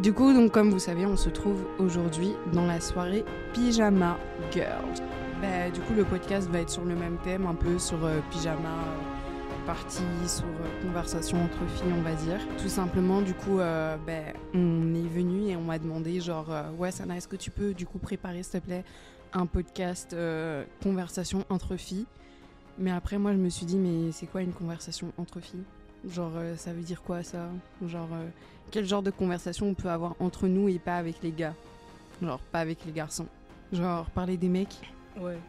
Du coup, donc comme vous savez, on se trouve aujourd'hui dans la soirée Pyjama Girls. Du coup, le podcast va être sur le même thème, un peu sur pyjama, partie, sur conversation entre filles, on va dire. Tout simplement, du coup, on est venu et on m'a demandé, genre, ouais, Sana, est-ce que tu peux, du coup, préparer, s'il te plaît, un podcast conversation entre filles. Mais après, moi, je me suis dit, mais c'est quoi une conversation entre filles ? Genre, ça veut dire quoi, ça ? Genre, quel genre de conversation on peut avoir entre nous et pas avec les gars ? Genre, pas avec les garçons. Genre, parler des mecs ? Ouais.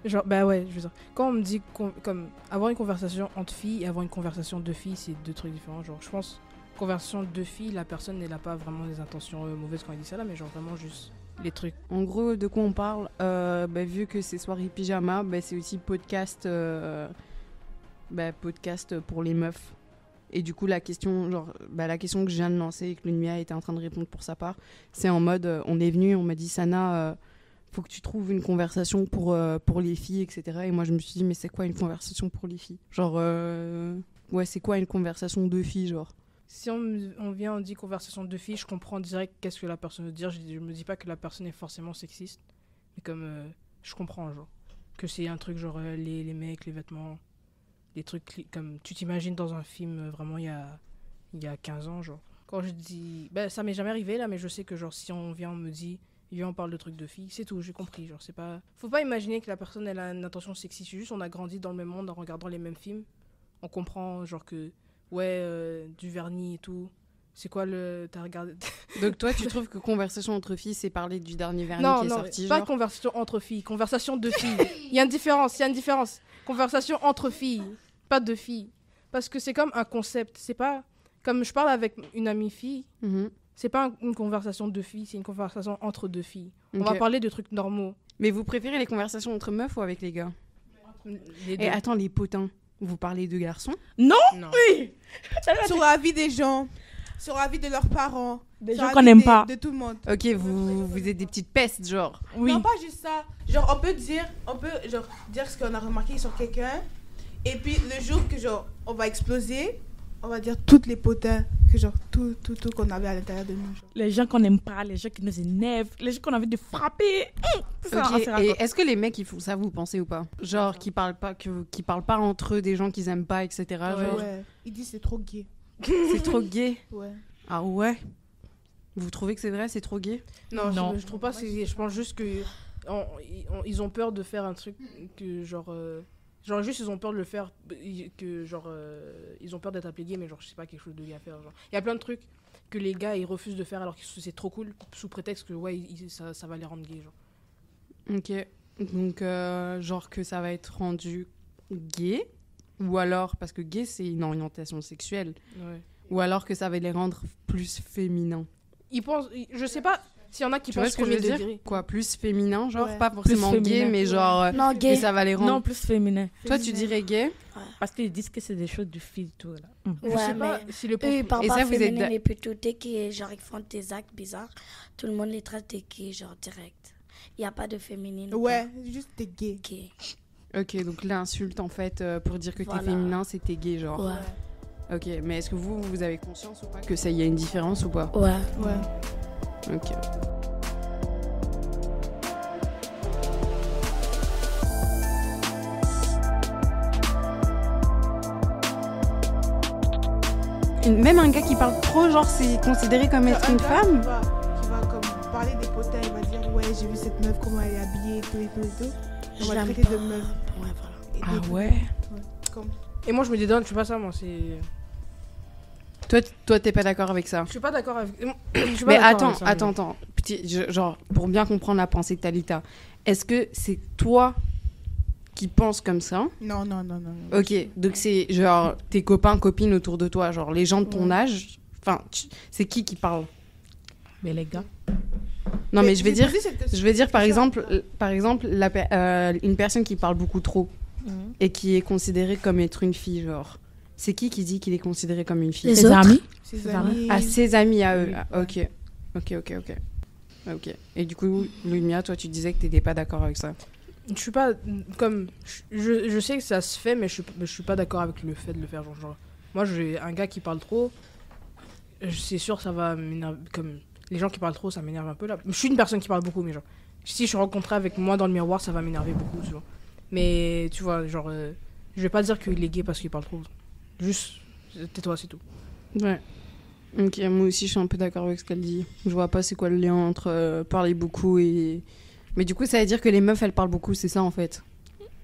Genre, bah ouais, je veux dire. Quand on me dit comme avoir une conversation entre filles et avoir une conversation de filles, c'est deux trucs différents. Genre, je pense, conversation de filles, la personne, elle a pas vraiment des intentions mauvaises quand elle dit ça là, mais genre vraiment juste les trucs. En gros, de quoi on parle ? Vu que c'est soirée pyjama, c'est aussi podcast, podcast pour les meufs. Et du coup, la question que je viens de lancer et que Lumia était en train de répondre pour sa part, c'est en mode, on est venu, on m'a dit, Sana, faut que tu trouves une conversation pour les filles, etc. Et moi, je me suis dit, mais c'est quoi une conversation pour les filles ? Genre, c'est quoi une conversation de filles, genre ? Si on vient, on dit conversation de filles, je comprends direct qu'est-ce que la personne veut dire. Je me dis pas que la personne est forcément sexiste, mais comme je comprends, genre, que c'est un truc genre les mecs, les vêtements, des trucs comme tu t'imagines dans un film vraiment il y a 15 ans, genre. Quand je dis, ça m'est jamais arrivé là, mais je sais que genre si on vient, on me dit, on parle de trucs de filles, c'est tout, j'ai compris, genre c'est pas, faut pas imaginer que la personne elle a une intention sexiste, c'est juste on a grandi dans le même monde en regardant les mêmes films, on comprend genre que du vernis et tout. C'est quoi t'as regardé? Donc toi, tu trouves que conversation entre filles, c'est parler du dernier vernis qui est sorti, pas genre conversation entre filles, conversation de filles. Il y a une différence. Conversation entre filles, pas de filles. Parce que c'est comme un concept. C'est pas comme je parle avec une amie fille. C'est pas une conversation de filles, c'est une conversation entre deux filles. On va parler de trucs normaux. Mais vous préférez les conversations entre meufs ou avec les gars ? Et attends, les potins. Vous parlez de garçons ? Non. Oui. Sur la vie des gens, sur la vie de leurs parents, des gens qu'on n'aime pas. De tout le monde. Ok, vous êtes des petites pestes, genre. Oui. Non, pas juste ça. Genre, on peut dire ce qu'on a remarqué sur quelqu'un. Et puis, le jour que, genre, on va exploser, on va dire toutes les potins que, genre, tout qu'on avait à l'intérieur de nous. Genre. Les gens qu'on n'aime pas, les gens qui nous énervent, les gens qu'on a envie de frapper. Et est-ce que les mecs, ils font ça, vous pensez ou pas ? Genre, qui parlent pas entre eux des gens qu'ils aiment pas, etc. Genre. Ouais. Ils disent c'est trop gay. C'est trop gay ? Ouais. Ah ouais ? Vous trouvez que c'est vrai, c'est trop gay ? Non. Je trouve pas, je pense juste que ils ont peur de faire un truc que, genre juste ils ont peur de le faire, que genre ils ont peur d'être appelés gays, mais genre je sais pas, quelque chose de gay à faire. Genre il y a plein de trucs que les gars ils refusent de faire alors que c'est trop cool sous prétexte que ça va les rendre gays, genre. Ok, donc genre que ça va être rendu gay, ou alors parce que gay c'est une orientation sexuelle, ou alors que ça va les rendre plus féminins. Ils pensent, je sais pas s'il y en a qui pensent ce que je veux dire, quoi, plus féminin, genre pas forcément gay, mais genre non, gay. et ça va les rendre. Non, plus féminin. Toi tu dirais gay? Ouais. Parce qu'ils disent que c'est des choses de filles tout là. Je sais pas si le eux ils parlent et pas ça, vous féminin, êtes mais plutôt dès qu'ils genre ils font des actes bizarres, tout le monde les traite de gays, genre direct. Il y a pas de féminine. Ouais, juste t'es gay. Ok, donc l'insulte en fait pour dire que t'es féminin, c'est t'es gay, genre. Ouais. Ok, mais est-ce que vous avez conscience ou pas que ça y a une différence ou pas? Ouais. Ok. Même un gars qui parle trop, genre c'est considéré comme être une femme? Qui va comme parler des potins, il va dire ouais j'ai vu cette meuf comment elle est habillée et tout. On va traiter de meuf. Ouais, voilà. Ah ouais. Et moi je me dédonne, je fais pas ça, moi c'est. Toi t'es pas d'accord avec ça? Je suis pas d'accord avec. Mais attends. Genre pour bien comprendre la pensée de Talita, est-ce que c'est toi qui penses comme ça? Non. Ok, donc c'est genre tes copains, copines autour de toi, genre les gens de ton âge. Enfin, c'est qui parle? Mais les gars. Non, mais je vais dire par exemple une personne qui parle beaucoup trop et qui est considérée comme être une fille, genre. C'est qui dit qu'il est considéré comme une fille? Les Ses autres. amis. Ses amis. Ah, ses amis à eux. Oui. Ah, ok. Et du coup, Lumia, toi, tu disais que t'étais pas d'accord avec ça. Je suis pas comme je sais que ça se fait, mais je suis pas d'accord avec le fait de le faire, genre moi j'ai un gars qui parle trop, c'est sûr ça va m'énerver, comme les gens qui parlent trop, ça m'énerve un peu là. Je suis une personne qui parle beaucoup, mais genre, si je suis rencontrée avec moi dans le miroir, ça va m'énerver beaucoup, tu vois. Mais tu vois, genre, je vais pas dire qu'il est gay parce qu'il parle trop. Juste, tais-toi, c'est tout. Ouais. Ok, moi aussi je suis un peu d'accord avec ce qu'elle dit. Je vois pas c'est quoi le lien entre parler beaucoup et... Mais du coup ça veut dire que les meufs elles parlent beaucoup, c'est ça en fait.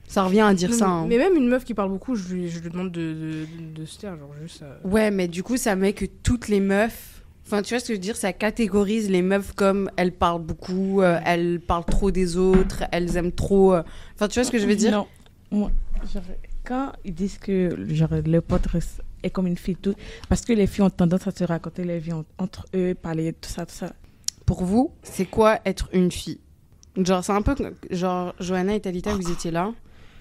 Ça revient à dire Non, ça. Hein. Mais même une meuf qui parle beaucoup, je lui demande de se taire, genre juste... Ouais, mais du coup ça met que toutes les meufs... Enfin tu vois ce que je veux dire, ça catégorise les meufs comme elles parlent beaucoup, elles parlent trop des autres, elles aiment trop... Enfin tu vois ce que je veux dire? Non, moi, genre, quand ils disent que genre, le pote est comme une fille, tout, parce que les filles ont tendance à se raconter les vies entre eux, parler tout ça, tout ça. Pour vous, c'est quoi être une fille? Genre c'est un peu... Genre Johanna et Talita, vous étiez là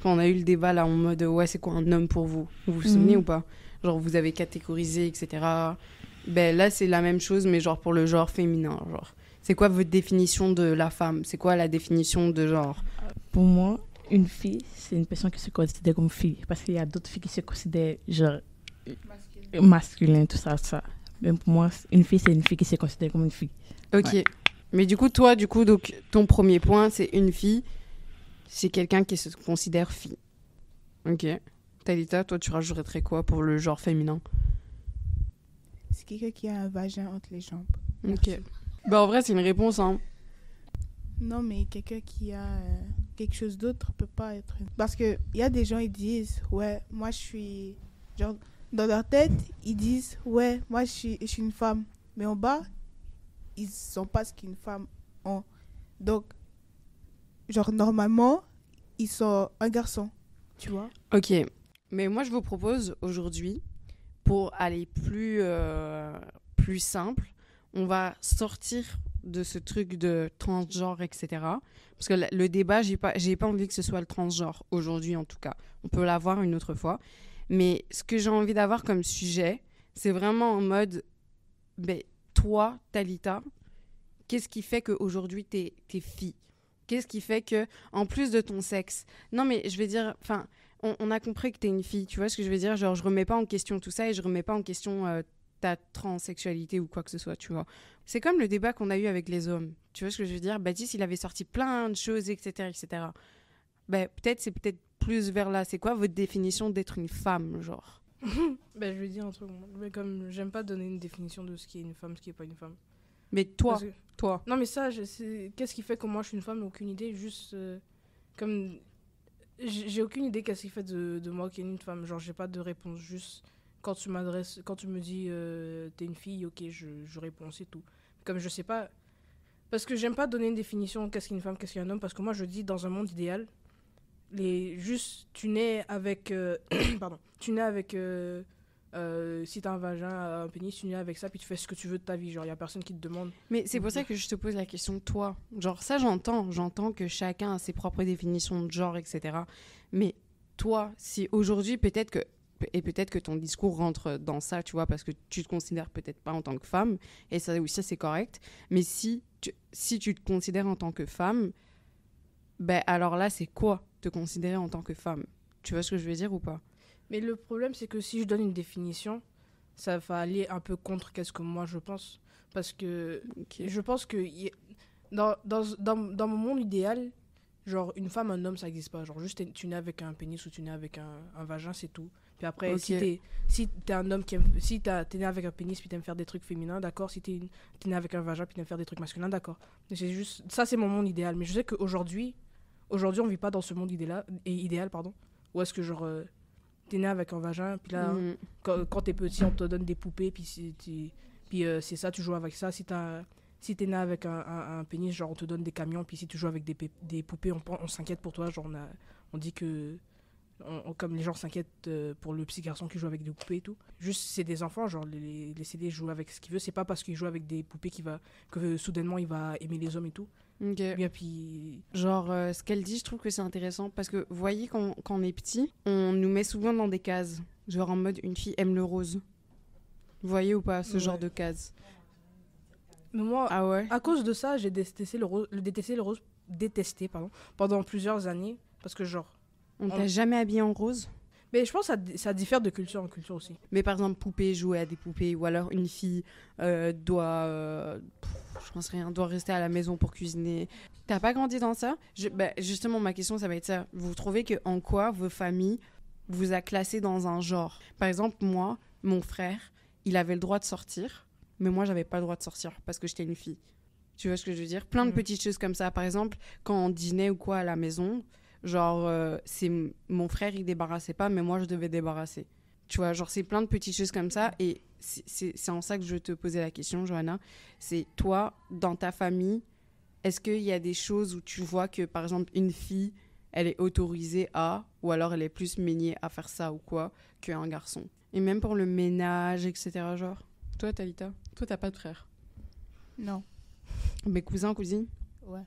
quand on a eu le débat là en mode ouais c'est quoi un homme pour vous? Vous vous souvenez ou pas? Genre vous avez catégorisé, etc. Ben là c'est la même chose mais genre pour le genre féminin. Genre c'est quoi votre définition de la femme? C'est quoi la définition de genre? Pour moi, une fille, c'est une personne qui se considère comme fille. Parce qu'il y a d'autres filles qui se considèrent genre masculin, tout ça, ça. Mais pour moi, une fille, c'est une fille qui se considère comme une fille. Ok. Ouais. Mais du coup toi donc ton premier point c'est une fille. C'est quelqu'un qui se considère fille. Ok. Talita, toi tu rajouterais quoi pour le genre féminin? C'est quelqu'un qui a un vagin entre les jambes. Ok. Bah en vrai c'est une réponse hein. Non, mais quelqu'un qui a quelque chose d'autre peut pas être... Parce qu'il y a des gens, ils disent, ouais, moi je suis... Genre, dans leur tête, ils disent, ouais, moi je suis une femme. Mais en bas, ils sont pas ce qu'une femme ont. Donc, genre, normalement, ils sont un garçon, tu vois. Ok. Mais moi je vous propose aujourd'hui, pour aller plus simple, on va sortir de ce truc de transgenre, etc. Parce que le débat, j'ai pas envie que ce soit le transgenre, aujourd'hui en tout cas. On peut l'avoir une autre fois. Mais ce que j'ai envie d'avoir comme sujet, c'est vraiment en mode, ben, toi, Talita, qu'est-ce qui fait qu'aujourd'hui, t'es fille? Qu'est-ce qui fait que, en plus de ton sexe... Non, mais je vais dire... Enfin, on a compris que t'es une fille, tu vois ce que je veux dire? Genre, je remets pas en question tout ça et je remets pas en question... ta transsexualité ou quoi que ce soit, tu vois. C'est comme le débat qu'on a eu avec les hommes. Tu vois ce que je veux dire? Baptiste, il avait sorti plein de choses, etc., etc. Ben, c'est peut-être plus vers là. C'est quoi votre définition d'être une femme, genre? Ben, je vais dire un truc. Mais comme j'aime pas donner une définition de ce qui est une femme, ce qui est pas une femme. Mais toi, Parce que... Non, mais ça, qu'est-ce qui fait que moi je suis une femme? Aucune idée. Juste comme j'ai aucune idée qu'est-ce qui fait de moi qui est une femme. Genre, j'ai pas de réponse. Juste quand tu me dis t'es une fille, ok, je réponds, c'est tout. Comme je sais pas, parce que j'aime pas donner une définition qu'est-ce qu'une femme, qu'est-ce qu'un homme, parce que moi je dis dans un monde idéal, tu nais avec, pardon, tu nais avec, si t'as un vagin, un pénis, tu nais avec ça, puis tu fais ce que tu veux de ta vie, genre y a personne qui te demande. mais c'est pour ça que je te pose la question, toi. Genre, ça, j'entends que chacun a ses propres définitions de genre, etc. Mais toi, si aujourd'hui, peut-être que ton discours rentre dans ça, tu vois, parce que tu te considères peut-être pas en tant que femme, et ça aussi, c'est correct. Mais si tu te considères en tant que femme, ben alors là, c'est quoi te considérer en tant que femme? Tu vois ce que je veux dire ou pas? Mais le problème, c'est que si je donne une définition, ça va aller un peu contre qu'est-ce que moi je pense. Parce que je pense que dans mon monde idéal, genre une femme, un homme, ça n'existe pas. Genre juste tu nais avec un pénis ou tu nais avec un vagin, c'est tout. Puis après, si t'es un homme t'es né avec un pénis puis t'aimes faire des trucs féminins, d'accord. Si t'es né avec un vagin puis t'aimes faire des trucs masculins, d'accord. C'est juste, ça c'est mon monde idéal. Mais je sais qu'aujourd'hui, on vit pas dans ce monde idéal, pardon. Où est-ce que genre t'es né avec un vagin, puis là, quand t'es petit, on te donne des poupées, puis c'est ça, tu joues avec ça. Si t'es né avec un pénis, genre on te donne des camions, puis si tu joues avec des poupées, on s'inquiète pour toi. Genre on dit que... comme les gens s'inquiètent pour le petit garçon qui joue avec des poupées et tout. Juste, c'est des enfants, genre laissez-les jouer avec ce qu'il veut. C'est pas parce qu'il joue avec des poupées que soudainement il va aimer les hommes et tout. Ok. Bien, puis... Genre, ce qu'elle dit, je trouve que c'est intéressant parce que, vous voyez, quand on est petit, on nous met souvent dans des cases. Genre en mode, une fille aime le rose. Vous voyez ou pas, ce genre de cases? Mais moi, ah ouais? À cause de ça, j'ai détesté le rose pendant plusieurs années. Parce que genre... On t'a jamais habillé en rose? Mais je pense que ça diffère de culture en culture aussi. Mais par exemple, poupée, jouer à des poupées, ou alors une fille doit rester à la maison pour cuisiner. T'as pas grandi dans ça? Justement, ma question, ça va être ça. Vous trouvez que en quoi vos familles vous a classé dans un genre? Par exemple, moi, mon frère, il avait le droit de sortir, mais moi, j'avais pas le droit de sortir parce que j'étais une fille. Tu vois ce que je veux dire? Plein de petites choses comme ça. Par exemple, quand on dînait ou quoi à la maison, genre, mon frère, il débarrassait pas, mais moi, je devais débarrasser. Tu vois, genre, c'est plein de petites choses comme ça. Et c'est en ça que je te posais la question, Johanna. C'est toi, dans ta famille, est-ce qu'il y a des choses où tu vois que, par exemple, une fille, elle est autorisée à, ou alors elle est plus méniée à faire ça ou quoi, qu'un garçon? Et même pour le ménage, etc. Genre, toi, Talita, toi, t'as pas de frère? Non. Mais cousin, cousine? Ouais.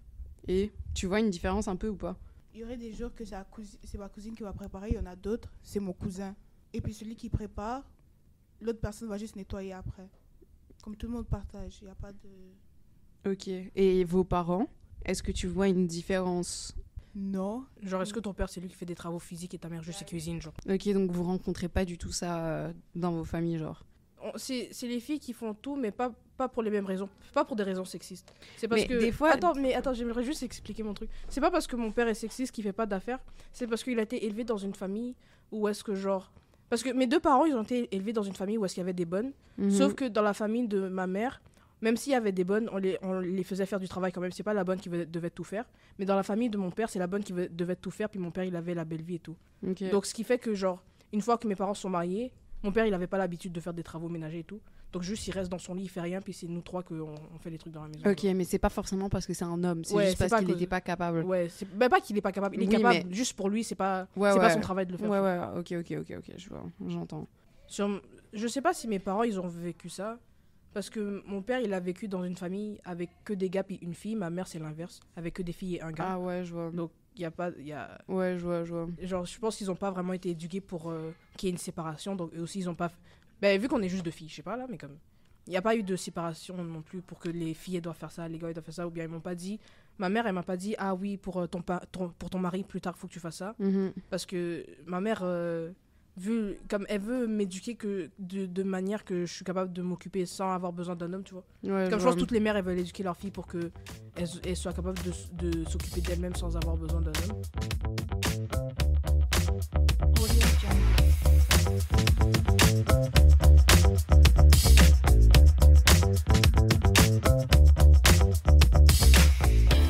Et tu vois une différence un peu ou pas? Il y aurait des jours que c'est ma cousine qui va préparer, il y en a d'autres, c'est mon cousin. Et puis celui qui prépare, l'autre personne va juste nettoyer après. Comme tout le monde partage, il n'y a pas de... Ok. Et vos parents, est-ce que tu vois une différence? Non. Genre, est-ce que ton père, c'est lui qui fait des travaux physiques et ta mère juste cuisine, genre? Ok, donc vous rencontrez pas du tout ça dans vos familles, genre? C'est les filles qui font tout, mais pas pour les mêmes raisons. Pas pour des raisons sexistes. C'est parce Mais que... des fois- Attends, j'aimerais juste expliquer mon truc. C'est pas parce que mon père est sexiste qu'il fait pas d'affaires. C'est parce qu'il a été élevé dans une famille où est-ce que genre... Parce que mes deux parents, ils ont été élevés dans une famille où est-ce qu'il y avait des bonnes. Mhm. Sauf que dans la famille de ma mère, même s'il y avait des bonnes, on les faisait faire du travail quand même. C'est pas la bonne qui devait tout faire. Mais dans la famille de mon père, c'est la bonne qui devait tout faire. Puis mon père, il avait la belle vie et tout. Ok. Donc, ce qui fait que, genre, une fois que mes parents sont mariés, mon père, il avait pas l'habitude de faire des travaux ménagers et tout. Donc, juste, il reste dans son lit, il fait rien. Puis c'est nous trois qu'on fait les trucs dans la maison. Ok, mais c'est pas forcément parce que c'est un homme, c'est Ouais, juste c'est parce pas qu'il que- n'était pas capable. Ouais, pas qu'il est pas capable. Il est Oui, capable, mais- juste pour lui, c'est pas Ouais, pas ouais. son travail de le faire. Ouais, ouais, ok, je vois, j'entends. Je sais pas si mes parents, ils ont vécu ça. Parce que mon père, il a vécu dans une famille avec que des gars puis une fille. Ma mère, c'est l'inverse, avec que des filles et un gars. Ah ouais, je vois. Donc, il y a pas... Ouais, je vois. Genre, je pense qu'ils ont pas vraiment été éduqués pour qu'il y ait une séparation. Donc, eux aussi, ils ont pas... Ben, vu qu'on est juste deux filles, je sais pas, là, mais comme... Il n'y a pas eu de séparation non plus pour que les filles elles doivent faire ça, les gars ils doivent faire ça. Ou bien ils m'ont pas dit... Ma mère, elle m'a pas dit, ah oui, pour ton mari, plus tard, il faut que tu fasses ça. Mhm. Parce que ma mère, comme elle veut m'éduquer que de manière que je suis capable de m'occuper sans avoir besoin d'un homme, tu vois. Ouais, Comme je pense que toutes les mères, elles veulent éduquer leur fille pour qu'elles soient capables de s'occuper d'elles-mêmes sans avoir besoin d'un homme.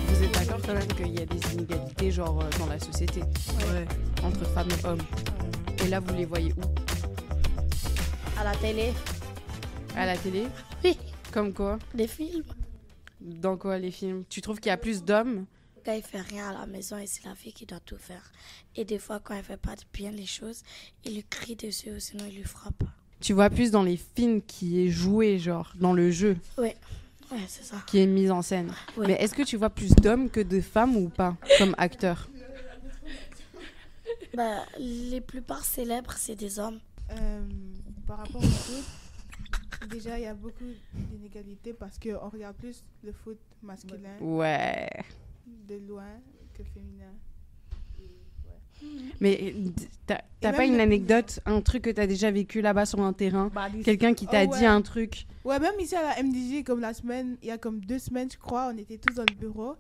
Vous êtes d'accord quand même qu'il y a des inégalités, genre, dans la société, Ouais. entre femmes et hommes? Et là, vous les voyez où? À la télé, À la télé? oui, Comme quoi? des films. Dans quoi, les films? Tu trouves qu'il y a plus d'hommes? Quand il fait rien à la maison et c'est la fille qui doit tout faire. Et des fois, quand elle fait pas bien les choses, il lui crie dessus ou sinon il lui frappe. Tu vois plus dans les films qui est joué, genre, dans le jeu, Ouais, c'est ça. qui est mis en scène. Oui. Mais est-ce que tu vois plus d'hommes que de femmes ou pas, comme acteurs? Bah, les plupart célèbres, c'est des hommes. Par rapport au foot, déjà il y a beaucoup d'inégalités parce qu'on regarde plus le foot masculin Ouais. de loin que féminin. Mais t'as Et pas même une le- anecdote, un truc que t'as déjà vécu là-bas sur un terrain? Quelqu'un qui t'a Oh, ouais. dit un truc? Ouais, même ici à la MDJ, comme il y a comme 2 semaines, je crois, on était tous dans le bureau.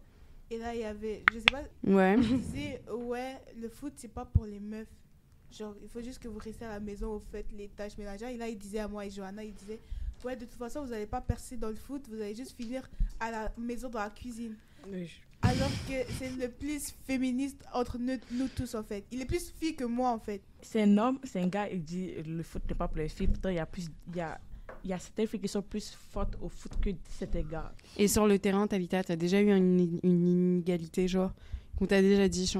Et là, il y avait, je sais pas, Ouais. il disait, ouais, le foot, c'est pas pour les meufs. Genre, il faut juste que vous restez à la maison, vous faites les tâches ménagères. Et là, il disait à moi et Johanna, il disait, ouais, de toute façon, vous n'allez pas percer dans le foot, vous allez juste finir à la maison dans la cuisine. Alors que c'est le plus féministe entre nous tous, en fait. Il est plus fille que moi, en fait. C'est un homme, c'est un gars, il dit le foot n'est pas pour les filles. Pourtant, il y a certaines filles qui sont plus fortes au foot que certains gars. Et sur le terrain, Talita, t'as déjà eu une inégalité, genre, où t'as déjà dit, je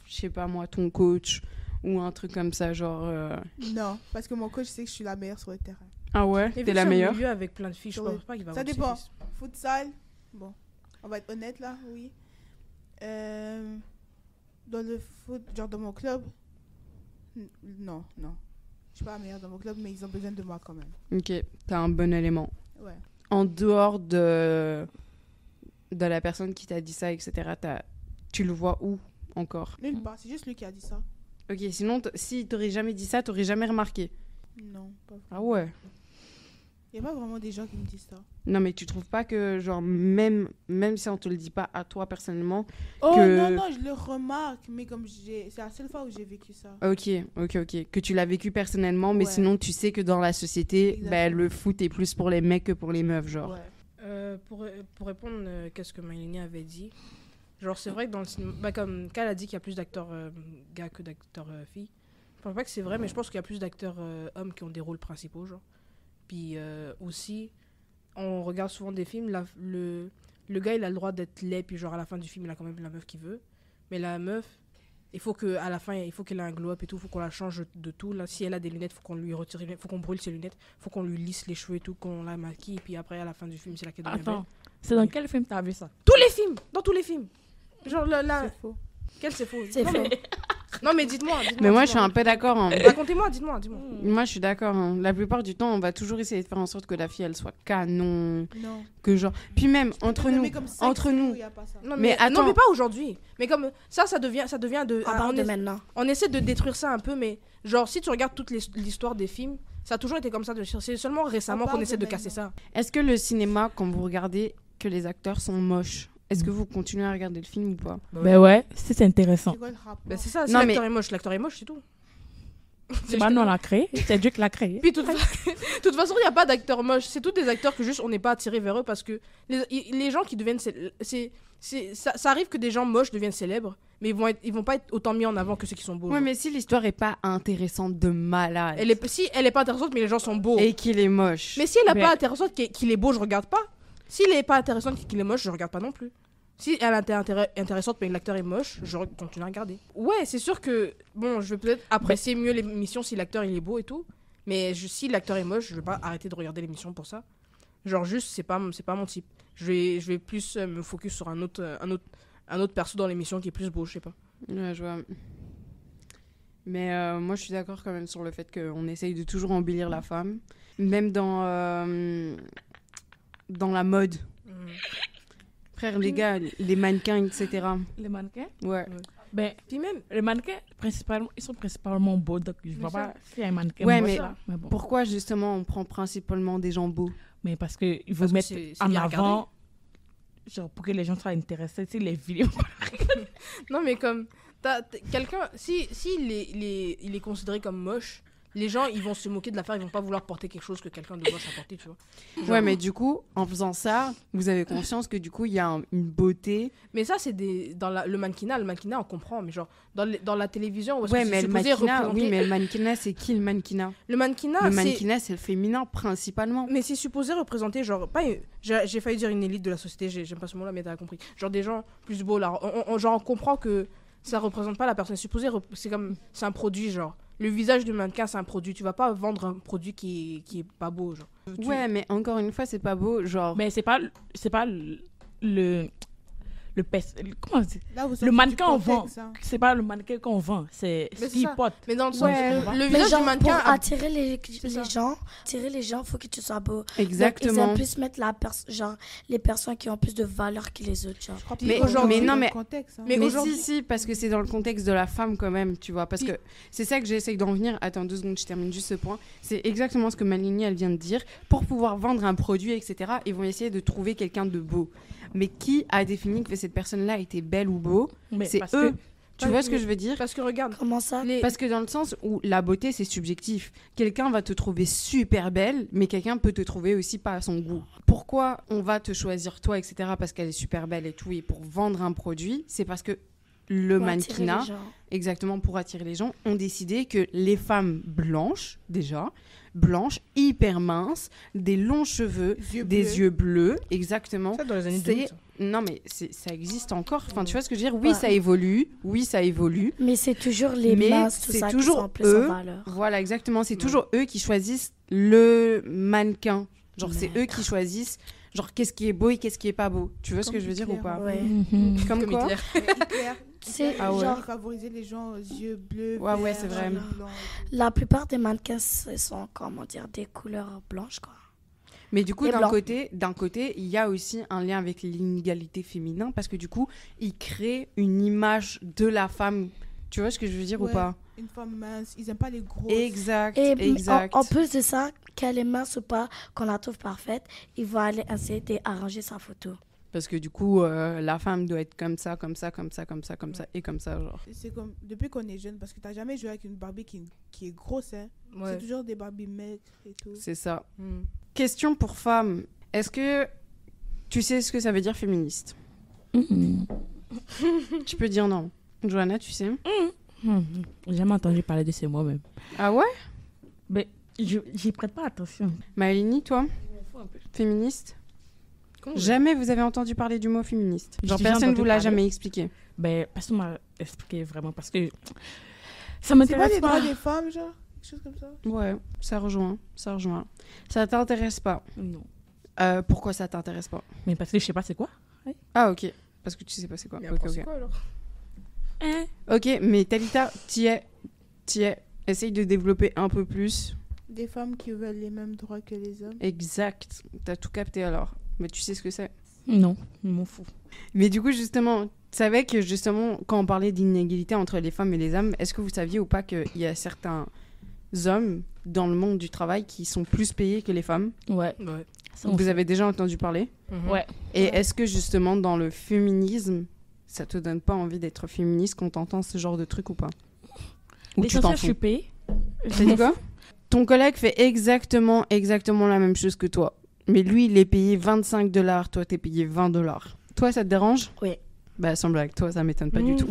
sais pas moi, ton coach, ou un truc comme ça, genre... Non, parce que mon coach sait que je suis la meilleure sur le terrain. Ah ouais? Et vu T'es que la c'est un meilleure? milieu avec plein de filles, je Ouais. pense pas qu'il va Ça avoir de dépend. sexisme. Futsal, bon, on va être honnête là, oui. Dans le foot, genre dans mon club, non. Je suis pas la meilleure dans mon club, mais ils ont besoin de moi quand même. Ok, t'as un bon élément. Ouais. En dehors de la personne qui t'a dit ça, etc., tu le vois où encore? Nulle part, c'est juste lui qui a dit ça. Ok, sinon, si t'aurais jamais dit ça, t'aurais jamais remarqué. Non, pas vraiment. Ah ouais. Il n'y a pas vraiment des gens qui me disent ça. Non, mais tu trouves pas que, genre, même si on te le dit pas à toi personnellement. Oh Que- non, je le remarque, mais comme c'est la seule fois où j'ai vécu ça. Ok. Que tu l'as vécu personnellement, mais Ouais. sinon, tu sais que dans la société, Exactement. le foot est plus pour les mecs que pour les meufs, genre. Ouais. Pour répondre, qu'est-ce que Maïlini avait dit, genre c'est vrai que dans le cinéma, bah, comme Cal a dit qu'il y a plus d'acteurs gars que d'acteurs filles, je pense pas que c'est vrai, mais je pense qu'il y a plus d'acteurs hommes qui ont des rôles principaux, genre. Puis aussi, on regarde souvent des films, le gars il a le droit d'être laid, puis genre à la fin du film il a quand même la meuf qu'il veut, mais la meuf, il faut que à la fin il faut qu'elle ait un glow up et tout, faut qu'on la change de tout. Là, si elle a des lunettes, faut qu'on lui retire les lunettes, faut qu'on brûle ses lunettes, faut qu'on lui lisse les cheveux et tout, qu'on la maquille, et puis après à la fin du film c'est là qu'elle devient belle. Attends, c'est dans quel film t'as vu ça? Tous les films, dans tous les films. Genre là, C'est faux. quel c'est faux. C'est Non, faux. Non mais dites-moi. Mais moi, je suis un peu d'accord. Hein. Racontez-moi, dites-moi. Moi, je suis d'accord. Hein. La plupart du temps, on va toujours essayer de faire en sorte que la fille, elle soit canon. Non. Que genre. Puis même, entre nous. Mais comme ça, entre nous. il y a pas ça. Non Mais mais attends. non mais pas aujourd'hui. Mais comme ça devient de. À part on, de essa- maintenant. on essaie de détruire ça un peu, mais genre si tu regardes toute l'histoire des films, ça a toujours été comme ça. C'est seulement récemment On qu'on parle essaie de de casser ça. Est-ce que le cinéma, quand vous regardez que les acteurs sont moches, est-ce que vous continuez à regarder le film ou pas? Ben ouais, si c'est intéressant. C'est quoi le rapport? Ben c'est ça. Si Non, l'acteur est moche, c'est tout. C'est pas nous on l'a créé, c'est Dieu qui l'a créé. Puis de toute façon, il n'y a pas d'acteurs moches. C'est tous des acteurs que juste on n'est pas attiré vers eux parce que les gens qui deviennent ça arrive que des gens moches deviennent célèbres, mais ils vont pas être autant mis en avant que ceux qui sont beaux. Ouais, genre. mais si l'histoire est pas intéressante de malade. Si elle est pas intéressante, mais les gens sont beaux. Et qu'il est moche. Mais si elle est Mais- pas intéressante, qu'il est beau, je regarde pas. S'il est pas intéressant, qu'il est moche, je regarde pas non plus. Si elle est intéressante, mais l'acteur est moche, je continue à regarder. Ouais, c'est sûr que bon, je vais peut-être apprécier mieux l'émission si l'acteur il est beau et tout. Mais si l'acteur est moche, je vais pas arrêter de regarder l'émission pour ça. Genre juste, c'est pas mon type. Je vais plus me focus sur un autre perso dans l'émission qui est plus beau, je sais pas. Ouais, je vois. Mais moi, je suis d'accord quand même sur le fait qu'on essaye de toujours embellir la femme. Même dans la mode. Frère, les gars, les mannequins, etc. Les mannequins? Ouais. Ben, Puis même, les mannequins, ils sont principalement beaux, donc je vois pas s'il y a un mannequin Ouais, moche mais là. Mais bon. Pourquoi, justement, on prend principalement des gens beaux? Mais parce qu'ils Parce veulent que mettre c'est en bien avant, genre pour que les gens soient intéressés, tu sais, les vidéos. non mais comme quelqu'un, si il est considéré comme moche, les gens ils vont se moquer de l'affaire, ils vont pas vouloir porter quelque chose que quelqu'un de moche a porté, tu vois. Genre- Ouais, mais du coup, en faisant ça, vous avez conscience que du coup, il y a une beauté. Mais ça c'est le mannequinat on comprend, mais genre dans la télévision où est-ce Ouais, que mais c'est le supposé mannequinat, représenter oui, mais le mannequinat, c'est qui le mannequinat? le mannequinat, Le c'est mannequinat, c'est le féminin, principalement. mais c'est supposé représenter genre pas j'ai failli dire une élite de la société, j'aime pas ce mot-là mais t'as compris. Genre des gens plus beaux là, on comprend que ça représente pas la personne, c'est supposé c'est un produit genre. Le visage du mannequin, c'est un produit. Tu vas pas vendre un produit qui est pas beau, genre. Ouais, mais encore une fois, c'est pas beau, genre... Mais c'est pas comment on dit? Là, vous Le sortez mannequin du on vend. contexte, hein. C'est pas le mannequin qu'on vend, c'est Mais ce c'est qu'il ça. porte. Mais dans le sens, Ouais, le Mais visage genre, du mannequin. pour attirer les ça. gens, faut que tu sois beau. Donc, ils Exactement. aiment plus mettre genre, les personnes qui ont plus de valeur que les autres, genre. Je crois Mais que aujourd'hui- c'est non, dans mais- le contexte, hein. mais Mais aujourd'hui- si, parce que c'est dans le contexte de la femme quand même, tu vois. Parce Puis- que c'est ça que j'essaye d'en venir. Attends 2 secondes, je termine juste ce point. C'est exactement ce que Maligny, elle vient de dire. Pour pouvoir vendre un produit, etc., ils vont essayer de trouver quelqu'un de beau. Mais qui a défini que cette personne-là était belle ou beau? Mais C'est parce eux. que Tu vois ce que je veux dire? Parce que regarde, Comment ça? Parce que dans le sens où la beauté, c'est subjectif. Quelqu'un va te trouver super belle, mais quelqu'un peut te trouver aussi pas à son goût. Pourquoi on va te choisir toi, etc., parce qu'elle est super belle et tout, et pour vendre un produit, c'est parce que le Pour attirer mannequinat, les gens. exactement pour attirer les gens, ont décidé que les femmes blanches, déjà, blanches, hyper minces, des longs cheveux, des yeux bleus, exactement. ça dans les années C'est- 2000. ça. Non, mais ça existe encore. Enfin, tu vois ce que je veux dire? Oui, Ouais. ça évolue. Oui, ça évolue. Mais c'est toujours les Mais masses, tout c'est ça, toujours qui sont plus eux. en valeur. Voilà, exactement. C'est Ouais. toujours eux qui choisissent le mannequin. Genre, c'est Maître. eux qui choisissent, genre, qu'est-ce qui est beau et qu'est-ce qui est pas beau. Tu vois ce que je veux dire ou Hitler, pas? Ouais. Comme Comme quoi? Hitler. Hitler, C'est Ah ouais. genre, favoriser les gens aux yeux bleus, Ouais, ouais, verts, c'est vrai. blancs. la plupart des mannequins, ce sont, comment dire, des couleurs blanches, quoi. Mais du coup, Et d'un blanc. côté, il y a aussi un lien avec l'inégalité féminin parce que du coup, ils créent une image de la femme, Tu vois ce que je veux dire ou Ouais. pas? Une femme mince, ils aiment pas les grosses. Exact, Et exact. en plus de ça, qu'elle est mince ou pas, qu'on la trouve parfaite, il va aller essayer d'arranger sa photo. Parce que du coup, la femme doit être comme ça, comme ça, comme ça, comme ça, comme ça et comme ça, genre. C'est comme depuis qu'on est jeune, parce que t'as jamais joué avec une Barbie qui est grosse, hein. C'est Ouais. toujours des Barbies maigres et tout. C'est ça. Hmm. Question pour femmes. Est-ce que tu sais ce que ça veut dire féministe? Tu peux dire non. Johanna, tu sais? J'ai jamais entendu parler de ces mots même. Ah ouais? Mais j'y prête pas attention. Maëlini, toi? Féministe? Comment Jamais vous avez entendu parler du mot féministe. Genre J'ai personne entendu vous l'a parler. jamais expliqué. Ben, personne m'a expliqué vraiment parce que ça C'est pas m'intéresse les droits pas. des femmes, genre? Quelque chose comme ça? Ouais, ça rejoint, ça rejoint. Ça t'intéresse pas? Non. Pourquoi ça t'intéresse pas? Mais parce que je sais pas c'est quoi. Ah ok, parce que tu sais pas c'est quoi. Mais Ok, après, c'est ok. quoi, alors? Ok, mais Talita, t'y es. Essaye de développer un peu plus. Des femmes qui veulent les mêmes droits que les hommes. Exact, t'as tout capté alors. Mais tu sais ce que c'est? Non, je m'en fous. Mais du coup, justement, tu savais que justement, quand on parlait d'inégalité entre les femmes et les hommes, est-ce que vous saviez ou pas qu'il y a certains hommes dans le monde du travail qui sont plus payés que les femmes? Ouais. Ouais. Ça, on Vous sait. avez déjà entendu parler? Mhm. Ouais. Et est-ce que justement, dans le féminisme, ça te donne pas envie d'être féministe quand t'entends ce genre de truc ou pas? Ou tu t'en L'essentiel, je fous? suis payée. T'as dit quoi? Ton collègue fait exactement la même chose que toi. Mais lui, il est payé 25 $, toi, t'es payé 20 $. Toi, ça te dérange? Oui. Bah, sans blague, toi, ça m'étonne pas du Mm. tout.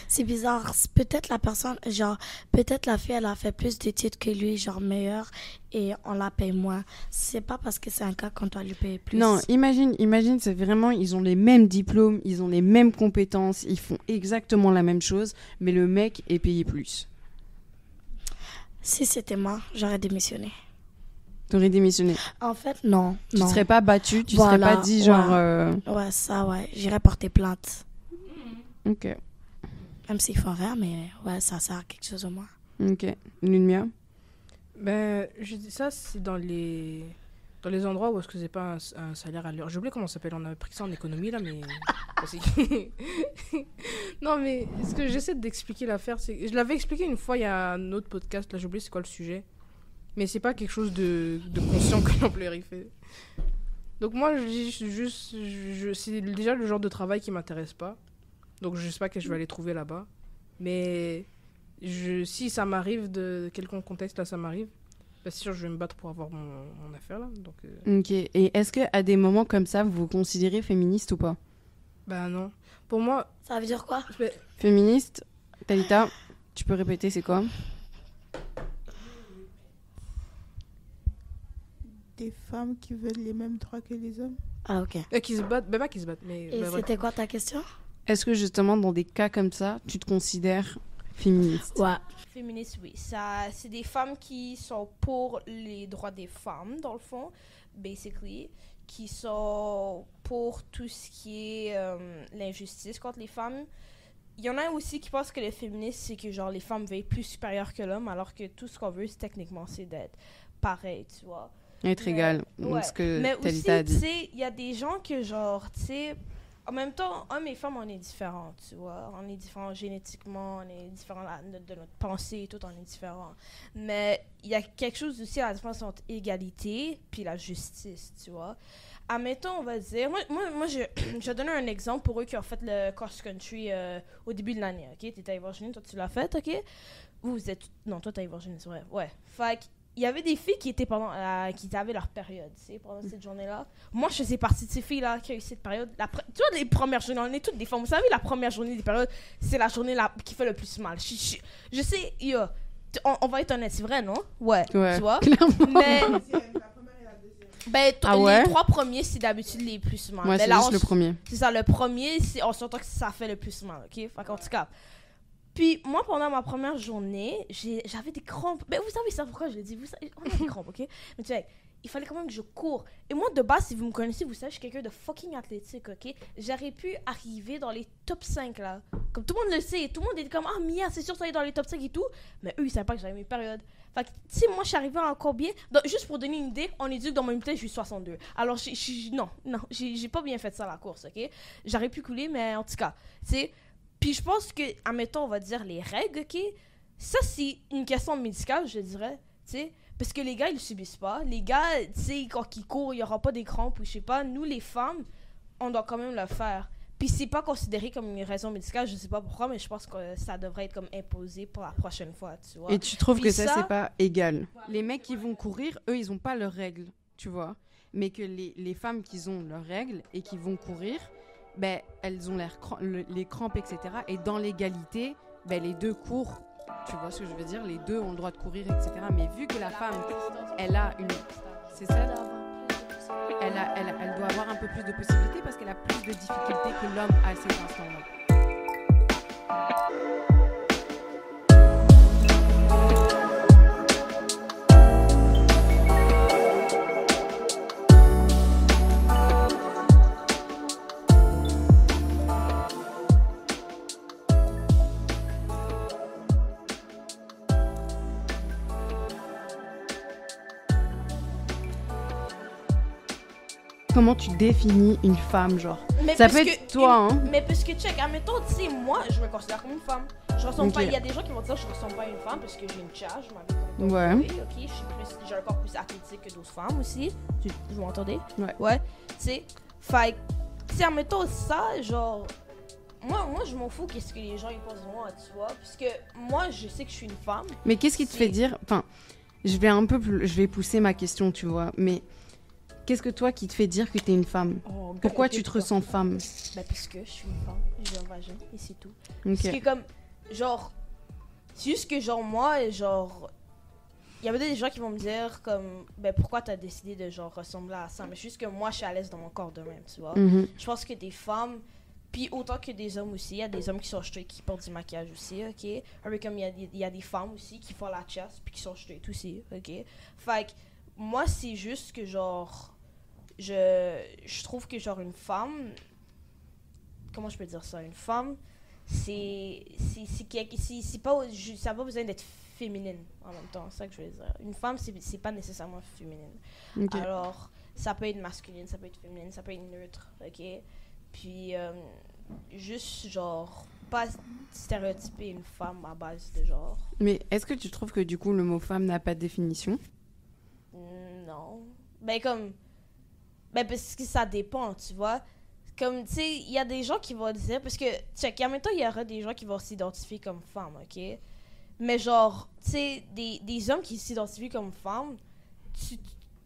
C'est bizarre. Peut-être la personne, genre, peut-être la fille, elle a fait plus d'études que lui, genre meilleure, et on la paye moins. C'est pas parce que c'est un cas qu'on doit lui payer plus. Non, imagine, c'est vraiment, ils ont les mêmes diplômes, ils ont les mêmes compétences, ils font exactement la même chose, mais le mec est payé plus. Si c'était moi, j'aurais démissionné. T'aurais démissionné. En fait, non. Tu non. te serais pas battu, tu Voilà, serais pas dit genre... ouais. Ouais, ça, ouais. J'irais porter plainte. Ok, Même s'ils font rien, mais ouais, ça sert à quelque chose au moins. ok. Lumia? Ben, je dis ça, c'est dans les endroits où est-ce que c'est pas un salaire à l'heure. J'ai oublié comment ça s'appelle, on a pris ça en économie là, mais... Vas-y. Non, mais ce que j'essaie d'expliquer l'affaire, c'est... Je l'avais expliqué une fois, il y a un autre podcast, là j'ai oublié c'est quoi le sujet. Mais c'est pas quelque chose de conscient que l'employeur il fait. Donc moi, c'est déjà le genre de travail qui m'intéresse pas. Donc je sais pas que je vais aller trouver là-bas. Mais si ça m'arrive de quelconque contexte, là ça m'arrive, bah, c'est sûr je vais me battre pour avoir mon affaire là. Donc, Ok, et est-ce qu'à des moments comme ça, vous vous considérez féministe ou pas? bah non. Pour moi, Ça veut dire quoi? Féministe, Talita, tu peux répéter c'est quoi? Des femmes qui veulent les mêmes droits que les hommes. Ah, ok. qui se battent, bah pas qui se battent, mais... Et bah, c'était quoi ta question? Est-ce que justement, dans des cas comme ça, tu te considères féministe? Ouais. Féministes, oui. C'est des femmes qui sont pour les droits des femmes, dans le fond, basically, qui sont pour tout ce qui est l'injustice contre les femmes. Il y en a aussi qui pensent que les féministes, c'est que genre les femmes veulent être plus supérieures que l'homme, alors que tout ce qu'on veut, c'est techniquement, c'est d'être pareil, tu vois. Être Mais- égal, ouais. ce que Mais aussi, Talita a tu dit. sais, il y a des gens que genre, tu sais, en même temps, hommes et femmes, on est différents, tu vois. On est différents génétiquement, on est différents de notre pensée et tout, on est différents. Mais il y a quelque chose aussi à la différence entre égalité puis la justice, tu vois. Admettons, on va dire, moi je vais donner un exemple pour eux qui ont fait le cross-country au début de l'année, ok? T'étais à Virginie, toi tu l'as fait, ok? Vous êtes... Non, toi t'es à Virginie, c'est vrai. Ouais. Fait il y avait des filles qui étaient qui avaient leur période, tu sais, pendant cette journée-là. Moi, je faisais partie de ces filles-là qui ont eu cette période. Tu vois, les premières journées, on est toutes des femmes. Vous savez, la première journée des périodes, c'est la journée qui fait le plus mal. Je sais, yo, on va être honnête, c'est vrai, non? Ouais, Ouais, tu vois? clairement. Mais, ben, Ah ouais? les 3 premiers, c'est d'habitude les plus mal. Moi, Mais c'est là, juste le premier. c'est ça, le premier, on s'entend que ça fait le plus mal, ok? Fait qu'en tout cas. Puis, moi, pendant ma première journée, j'avais des crampes. Mais vous savez ça, pourquoi je le dis? Vous savez, on a des crampes, ok? Mais tu sais, il fallait quand même que je cours. Et moi, de base, si vous me connaissez, vous savez, je suis quelqu'un de fucking athlétique, ok? J'aurais pu arriver dans les top 5, là. Comme tout le monde le sait. Tout le monde est comme, ah, Mia, c'est sûr, tu vas aller dans les top 5 et tout. Mais eux, ils savaient pas que j'avais mes périodes. Fait que, tu sais, moi, je suis arrivée encore bien. Donc, juste pour donner une idée, on est dit que dans mon unité, je suis 62. Alors, non, j'ai pas bien fait ça, la course, ok? J'aurais pu couler, mais en tout cas, tu sais, Puis je pense que, admettons, on va dire les règles, OK? Ça, c'est une question médicale, je dirais, tu sais. Parce que les gars, ils le subissent pas. Les gars, tu sais, quand ils courent, il y aura pas des crampes ou je sais pas. Nous, les femmes, on doit quand même le faire. Puis c'est pas considéré comme une raison médicale, je sais pas pourquoi, mais je pense que ça devrait être comme imposé pour la prochaine fois, tu vois. Et tu trouves Puis que ça, c'est pas égal. Les mecs qui vont courir, eux, ils ont pas leurs règles, tu vois. Mais que les femmes qui ont leurs règles et qui vont courir, ben, elles ont les crampes, etc. Et dans l'égalité, ben, les deux courent. Tu vois ce que je veux dire? Les deux ont le droit de courir, etc. Mais vu que la femme, elle a une... C'est ça? Elle doit avoir un peu plus de possibilités parce qu'elle a plus de difficultés que l'homme à cet instant-là. Comment tu définis une femme, genre? Mais Ça parce peut être toi, hein? Mais parce que, check, admettons, tu sais, moi, je me considère comme une femme. Je ressemble Ok. pas... Il y a des gens qui vont dire que je ressemble pas à une femme parce que j'ai une charge, je m'habille comme Ouais. oui, ok, j'ai un corps plus athlétique que d'autres femmes aussi. Vous m'entendez? Ouais. Ouais, tu sais. Fait que, tu sais, admettons ça, genre... Moi, je m'en fous qu'est-ce que les gens ils pensent de moi, tu vois. Parce que moi, je sais que je suis une femme. Mais qu'est-ce qui te fait dire... Enfin, je vais pousser ma question, tu vois. Mais qu'est-ce que toi qui te fait dire que t'es une femme? Oh, Pourquoi tu te ressens femme? Ben, parce que je suis une femme, j'ai un vagin, et c'est tout. Ok. Parce que comme, genre, c'est juste que genre moi, genre, il y avait des gens qui vont me dire comme, ben pourquoi t'as décidé de genre ressembler à ça, mais c'est juste que moi je suis à l'aise dans mon corps de même, tu vois. Mhm. Je pense que des femmes, puis autant que des hommes aussi, il y a des hommes qui sont straight, qui portent du maquillage aussi, ok. Avec comme il y a des femmes aussi qui font la chasse, puis qui sont straight aussi, ok. Fait que moi c'est juste que genre, je trouve que genre une femme, comment je peux dire ça, une femme c'est pas, ça n'a pas besoin d'être féminine en même temps, c'est ça que je veux dire. Une femme, c'est pas nécessairement féminine. Ok. Alors, ça peut être masculine, ça peut être féminine, ça peut être neutre, ok? Puis, juste genre, pas stéréotyper une femme à base de genre. Mais est-ce que tu trouves que du coup le mot femme n'a pas de définition? Non. Ben comme, ben parce que ça dépend, tu vois. Comme, tu sais, il y a des gens qui vont dire, parce que, check, en même temps, il y aura des gens qui vont s'identifier comme femmes, ok? Mais genre, tu sais, des hommes qui s'identifient comme femmes,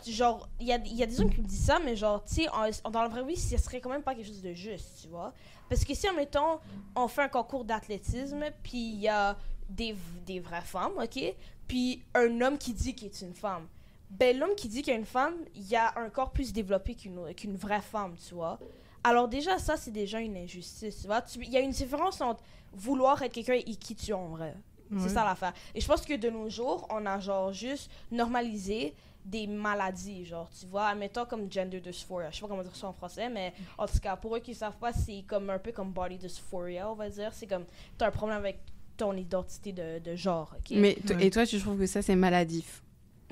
genre, il y a des hommes qui me disent ça, mais genre, tu sais, dans la vraie vie, ce serait quand même pas quelque chose de juste, tu vois? Parce que si, en mettant, on fait un concours d'athlétisme, puis il y a des vraies femmes, ok? Puis un homme qui dit qu'il est une femme. Ben, l'homme qui dit qu'il est une femme, il a un corps plus développé qu'une vraie femme, tu vois? Alors déjà, ça, c'est déjà une injustice, tu vois? Il y a une différence entre vouloir être quelqu'un et qui tu es en vrai. C'est ça l'affaire. Et je pense que de nos jours, on a genre juste normalisé des maladies, genre, tu vois, admettons comme gender dysphoria. Je sais pas comment dire ça en français, mais en tout cas, pour eux qui savent pas, c'est comme un peu comme body dysphoria, on va dire. C'est comme, t'as un problème avec ton identité de genre, ok? Mais et toi, tu trouves que ça, c'est maladif?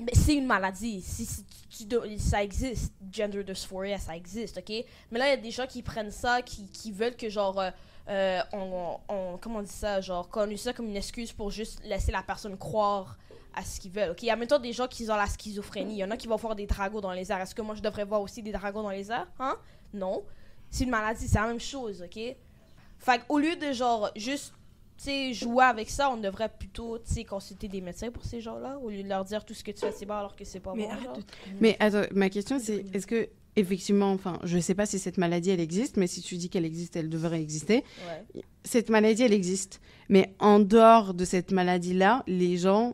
Mais c'est une maladie. Ça existe. Gender dysphoria, ça existe, ok? Mais là, il y a des gens qui prennent ça, qui veulent que, genre, comment on dit ça? Genre, qu'on use ça comme une excuse pour juste laisser la personne croire à ce qu'ils veulent, ok? Il y a maintenant des gens qui ont la schizophrénie. Il y en a qui vont voir des dragons dans les airs. Est-ce que moi, je devrais voir aussi des dragons dans les airs? Hein? Non. C'est une maladie, c'est la même chose, ok? Fait qu'au lieu de, genre, juste jouer avec ça, on devrait plutôt consulter des médecins pour ces gens-là, au lieu de leur dire tout ce que tu fais c'est bon alors que c'est pas bon. Mais attends, ma question c'est, est-ce que effectivement, enfin, je sais pas si cette maladie elle existe, mais si tu dis qu'elle existe, elle devrait exister. Ouais. Cette maladie elle existe, mais en dehors de cette maladie-là, les gens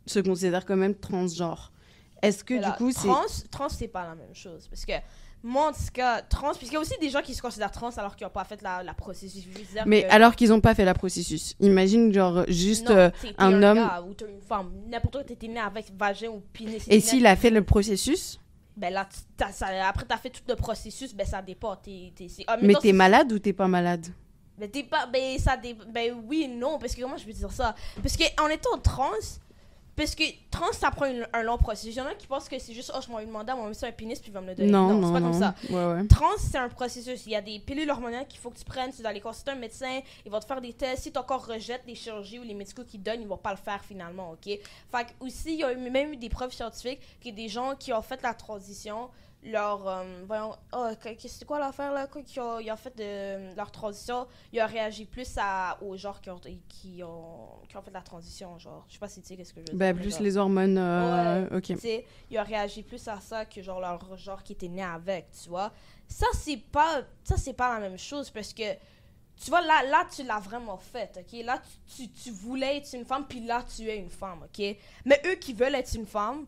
se considèrent quand même transgenres. Est-ce que Voilà. du coup c'est... Trans, c'est pas la même chose, parce que moi, en tout cas, trans, puisqu'il y a aussi des gens qui se considèrent trans alors qu'ils n'ont pas fait la processus. Je veux dire Mais alors qu'ils n'ont pas fait la processus. Imagine, genre, juste non, un homme... gars ou t'es une femme. N'importe quoi, t'es né avec vagin ou pénis. Et s'il a fait le processus? Ben là, après t'as fait tout le processus, ben ça dépend. Mais t'es malade ou t'es pas malade? Ben t'es pas... Ben oui, non, parce que comment je peux dire ça? Parce qu'en étant trans, Parce que trans, ça prend un long processus. Il y en a qui pensent que c'est juste, je m'en vais demander, on va me mettre un pénis, puis il va me le donner. Non, c'est pas comme ça. Ouais. Trans, c'est un processus. Il y a des pilules hormonales qu'il faut que tu prennes. Tu dois aller consulter un médecin. Il va te faire des tests. Si ton corps rejette les chirurgies ou les médicaux qu'il donne, ils vont pas le faire finalement, OK? Fait que aussi, il y a même eu des preuves scientifiques que des gens qui ont fait la transition, c'est quoi l'affaire là? Ils ont fait leur transition, ils ont réagi plus aux genres qui ont fait la transition, genre. Je sais pas si tu sais qu'est-ce que je veux dire. Plus genre. les hormones, ok. Tu sais, ils ont réagi plus à ça que genre leur genre qui était né avec, tu vois. Ça, c'est pas la même chose parce que, tu vois, là tu l'as vraiment fait, ok? Là, tu voulais être une femme, puis là, tu es une femme, ok? Mais eux qui veulent être une femme,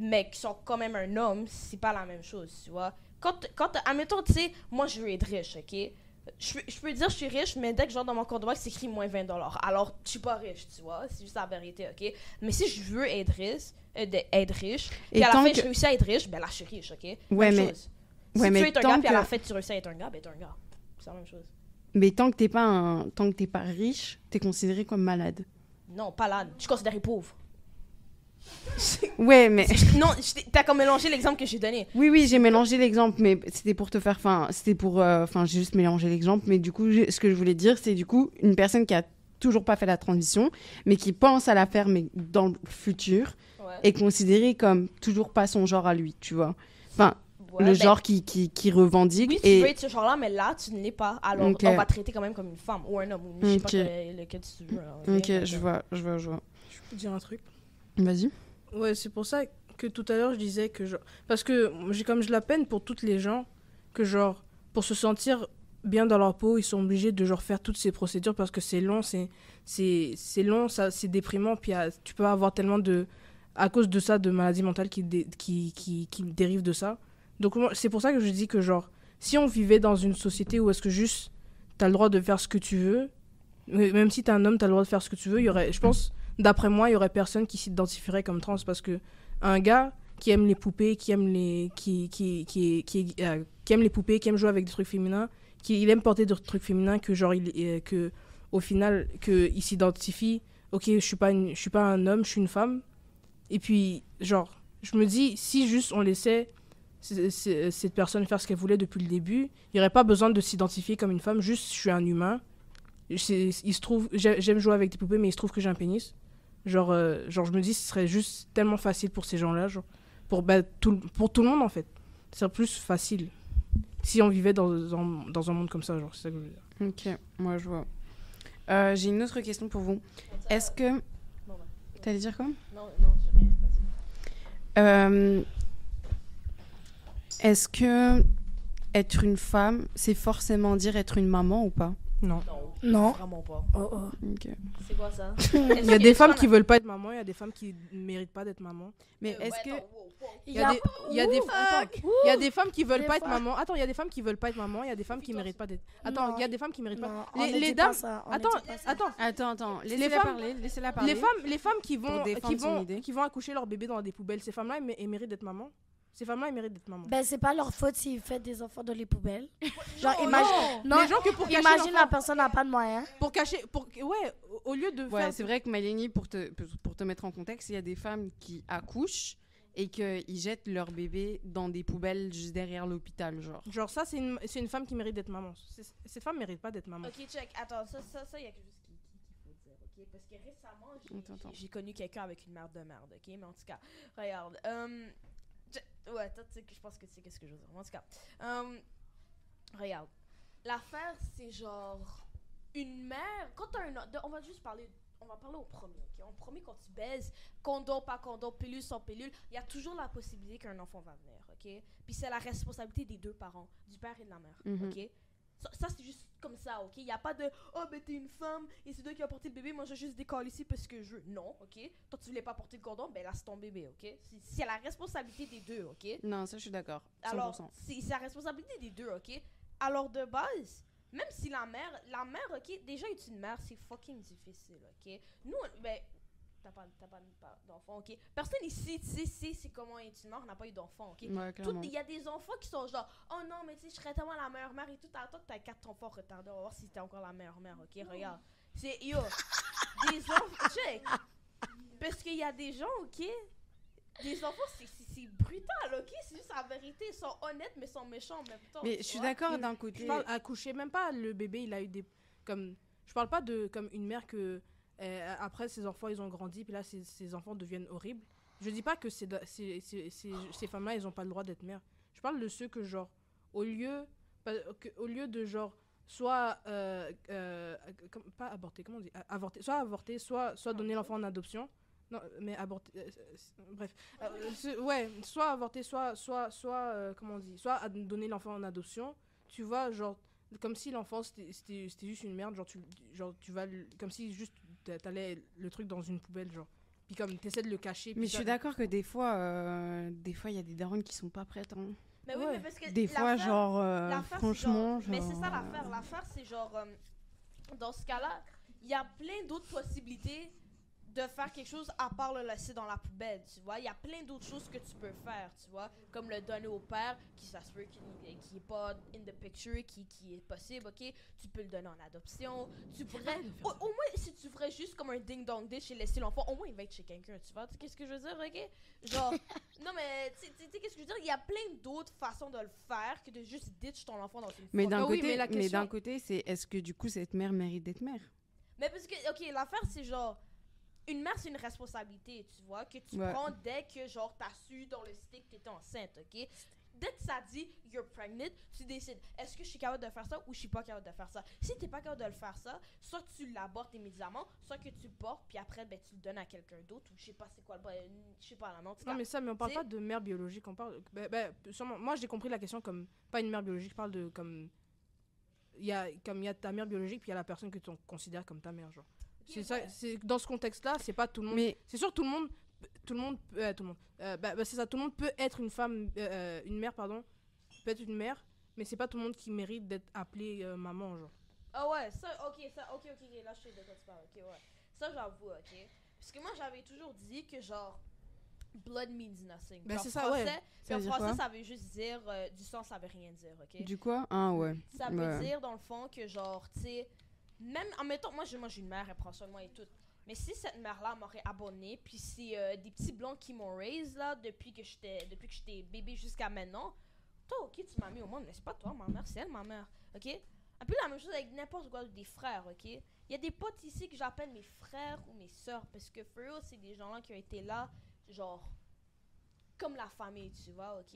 mais qui sont quand même un homme, c'est pas la même chose, tu vois. Admettons, tu sais, moi, je veux être riche, ok? Je peux dire je suis riche, mais dès que je rentre dans mon compte de banque, c'est écrit moins $20. Alors, je suis pas riche, tu vois. C'est juste la vérité, ok? Mais si je veux être riche, puis à la fin, je réussis à être riche, ben là, je suis riche, ok? Ouais, même mais... chose. Ouais, si mais tu veux être un gars, tant puis à la que... fin, tu réussis à être un gars, ben t'es un gars. C'est la même chose. Mais tant que t'es pas riche, t'es considéré comme malade. Non, pas là. Je suis considérée pauvre. Ouais, mais... Non, t'as comme mélangé l'exemple que j'ai donné. Oui, j'ai mélangé l'exemple, mais c'était pour te faire... j'ai juste mélangé l'exemple, mais du coup, ce que je voulais dire, c'est du coup, une personne qui a toujours pas fait la transition, mais qui pense à la faire, mais dans le futur, est considérée comme toujours pas son genre à lui, tu vois. Enfin, genre qui revendique. Oui, tu veux être ce genre-là, mais là, tu ne l'es pas. Alors, on va te traiter quand même comme une femme ou un homme, ou je sais pas lequel tu veux. Ok, je vois. Je peux dire un truc? Vas-y. Ouais, c'est pour ça que tout à l'heure, je disais que genre... Parce que j'ai comme je la peine pour toutes les gens que genre, pour se sentir bien dans leur peau, ils sont obligés de genre faire toutes ces procédures parce que c'est long, c'est long, ça, c'est déprimant, puis tu peux avoir tellement de... À cause de ça, de maladies mentales qui dérivent de ça. Donc, c'est pour ça que je dis que genre, si on vivait dans une société où est-ce que juste, t'as le droit de faire ce que tu veux, même si t'es un homme, t'as le droit de faire ce que tu veux, il y aurait... Je pense... D'après moi, il y aurait personne qui s'identifierait comme trans parce que un gars qui aime les poupées, qui aime les poupées, qui aime jouer avec des trucs féminins, il aime porter des trucs féminins, que genre que au final que il s'identifie, OK, je suis pas un homme, je suis une femme. Et puis genre, je me dis si juste on laissait cette personne faire ce qu'elle voulait depuis le début, il y aurait pas besoin de s'identifier comme une femme, juste je suis un humain. Il se trouve j'aime jouer avec des poupées, mais il se trouve que j'ai un pénis. Genre je me dis ce serait juste tellement facile pour ces gens-là, genre pour tout le monde en fait. Ce serait plus facile si on vivait dans un monde comme ça, genre c'est ça que je veux dire. Ok, moi je vois. J'ai une autre question pour vous. Est-ce que t'allais dire quoi? Non, j'ai rien. Vas-y. Est-ce que être une femme, c'est forcément dire être une maman ou pas? Non. Vraiment pas. Okay. C'est quoi ça? Il y a des femmes qui veulent pas être maman, il y a des femmes qui ne méritent pas d'être maman. Mais est-ce que... Il y a des femmes qui veulent pas être maman. Attends, il y a des femmes qui veulent pas être maman, il y a des femmes qui méritent pas d'être... Attends, il y a des femmes qui méritent pas... Les dames... Attends. Laissez-la parler. Les femmes qui vont accoucher leur bébé dans des poubelles, ces femmes-là, elles méritent d'être maman. Ces femmes-là, elles méritent d'être maman. Ben, c'est pas leur faute s'ils font des enfants dans les poubelles. Genre, imagine la personne n'a pas de moyens. Pour cacher... Ouais, au lieu de faire... c'est vrai que Malénie, pour te mettre en contexte, il y a des femmes qui accouchent et qu'ils jettent leur bébé dans des poubelles juste derrière l'hôpital, genre. Genre, ça, c'est une femme qui mérite d'être maman. Cette femme mérite pas d'être maman. Ok, check. Attends, ça, il y a quelque chose qu'il faut dire, ok? Parce que récemment, j'ai connu quelqu'un avec une mère de merde, ok? Mais en tout cas, regarde... Ouais, toi, tu sais que je pense que tu sais qu'est-ce que je veux dire. En tout cas, regarde. L'affaire, c'est genre une mère. Quand t'as on va parler au premier, ok? En premier, quand tu baises, condom, pas condom, pilule, sans pilule, il y a toujours la possibilité qu'un enfant va venir, ok? Puis c'est la responsabilité des deux parents, du père et de la mère, ok? Ça, c'est juste comme ça, ok? Il n'y a pas de « Oh, ben t'es une femme et c'est toi qui as porté le bébé, moi je vais juste décoller ici parce que je veux. » Non, ok? Toi, tu voulais pas porter le condom, ben là, c'est ton bébé, ok? C'est la responsabilité des deux, ok? Non, ça, je suis d'accord. 100%. Alors, c'est la responsabilité des deux, ok? Alors, de base, même si la mère, ok? Déjà, être une mère, c'est fucking difficile, ok? Nous, ben... T'as pas d'enfant, ok? Personne ici, tu sais, c'est comment être une mère, on n'a pas eu d'enfant, ok? Ouais, il y a des enfants qui sont genre, oh non, mais tu sais, je serais tellement la meilleure mère et tout. Attends que t'as 4 enfants retardés, on va voir si t'es encore la meilleure mère, ok? Regarde. C'est, yo, des enfants, check. Parce qu'il y a des gens, ok? Des enfants, c'est brutal, ok? C'est juste la vérité. Ils sont honnêtes, mais ils sont méchants en même temps. Mais je suis d'accord d'un côté. Je parle accoucher, même pas le bébé, il a eu des... Comme, je parle pas de comme une mère que... après, ses enfants, ils ont grandi, puis là, ses enfants deviennent horribles. Je dis pas que ces femmes-là, elles ont pas le droit d'être mères. Je parle de ceux que, genre, au lieu de, genre, soit... pas avorter, comment on dit? Avorter, soit donner l'enfant en adoption. Non, mais avorter... bref. Ouais, soit avorter, soit comment on dit? Soit donner l'enfant en adoption. Tu vois, genre... Comme si l'enfant c'était juste une merde, tu vas comme si juste t'allais le truc dans une poubelle, genre. Puis comme t'essaies de le cacher. Mais je suis d'accord que des fois il y a des darons qui sont pas prêtes. Hein. Mais oui, mais parce que des fois, genre, franchement, genre... Mais c'est ça l'affaire. L'affaire, c'est genre, dans ce cas-là, il y a plein d'autres possibilités de faire quelque chose à part le laisser dans la poubelle, tu vois. Il y a plein d'autres choses que tu peux faire, tu vois. Comme le donner au père, qui ça se peut qu'il n'est pas in the picture, qui est possible, ok. Tu peux le donner en adoption. Tu pourrais... Au moins, si tu ferais juste comme un ding-dong dish et laisser l'enfant, au moins il va être chez quelqu'un, tu vois. Tu sais qu'est-ce que je veux dire, ok? Genre, non mais, tu sais qu'est-ce que je veux dire? Il y a plein d'autres façons de le faire que de juste ditch ton enfant dans une Mais d'un côté, c'est est-ce que du coup, cette mère mérite d'être mère? Mais parce que, ok, l'affaire, c'est genre... Une mère, c'est une responsabilité, tu vois, que tu prends dès que, genre, t'as su dans le stick que t'étais enceinte, ok? Dès que ça dit « you're pregnant », tu décides « est-ce que je suis capable de faire ça ou je suis pas capable de faire ça ?» Si t'es pas capable de le faire ça, soit tu l'abortes immédiatement, soit que tu le portes, puis après, ben, tu le donnes à quelqu'un d'autre, ou je sais pas c'est quoi le... je sais pas, la nom. Non, mais on parle pas de mère biologique, on parle... sûrement, moi, j'ai compris la question comme, pas une mère biologique, je parle de, comme... Il y a ta mère biologique, puis il y a la personne que tu considères comme ta mère, genre. C'est ça, c'est dans ce contexte-là, c'est pas tout le monde. Mais c'est sûr, tout le monde c'est ça, tout le monde peut être une femme, une mère, pardon, peut être une mère, mais c'est pas tout le monde qui mérite d'être appelé maman, genre. Ah ouais, ça, ok, là je sais de quoi tu parles, ok, ouais. Ça, j'avoue, ok. Parce que moi, j'avais toujours dit que, genre, blood means nothing. Ben, c'est ça, ouais. Puis en français, ça veut juste dire, du sang, ça veut rien dire, ok? Du quoi? Ah, ouais. Ça veut dire, dans le fond, que, genre, tu sais, même en mettant, moi j'ai une mère, elle prend soin de moi et tout. Mais si cette mère-là m'aurait abonné, puis c'est des petits blancs qui m'ont raise là depuis que j'étais bébé jusqu'à maintenant, toi, ok, tu m'as mis au monde, mais c'est pas toi ma mère, c'est elle ma mère, ok? Un peu la même chose avec n'importe quoi des frères, ok? Il y a des potes ici que j'appelle mes frères ou mes sœurs parce que for real, c'est des gens là qui ont été là, genre comme la famille, tu vois, ok?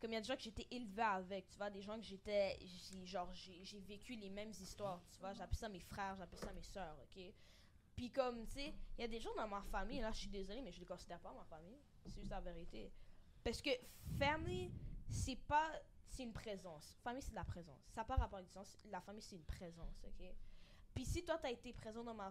Comme il y a des gens que j'étais élevée avec, tu vois, des gens que j'ai vécu les mêmes histoires, tu vois, j'appelle ça mes frères, j'appelle ça mes sœurs, ok? Puis comme, tu sais, il y a des gens dans ma famille, là, je suis désolée, mais je les considère pas ma famille, c'est juste la vérité. Parce que family, c'est une présence. Famille, c'est de la présence. Ça n'a pas rapport avec la famille, c'est une présence, ok? Puis si toi, t'as été présent dans ma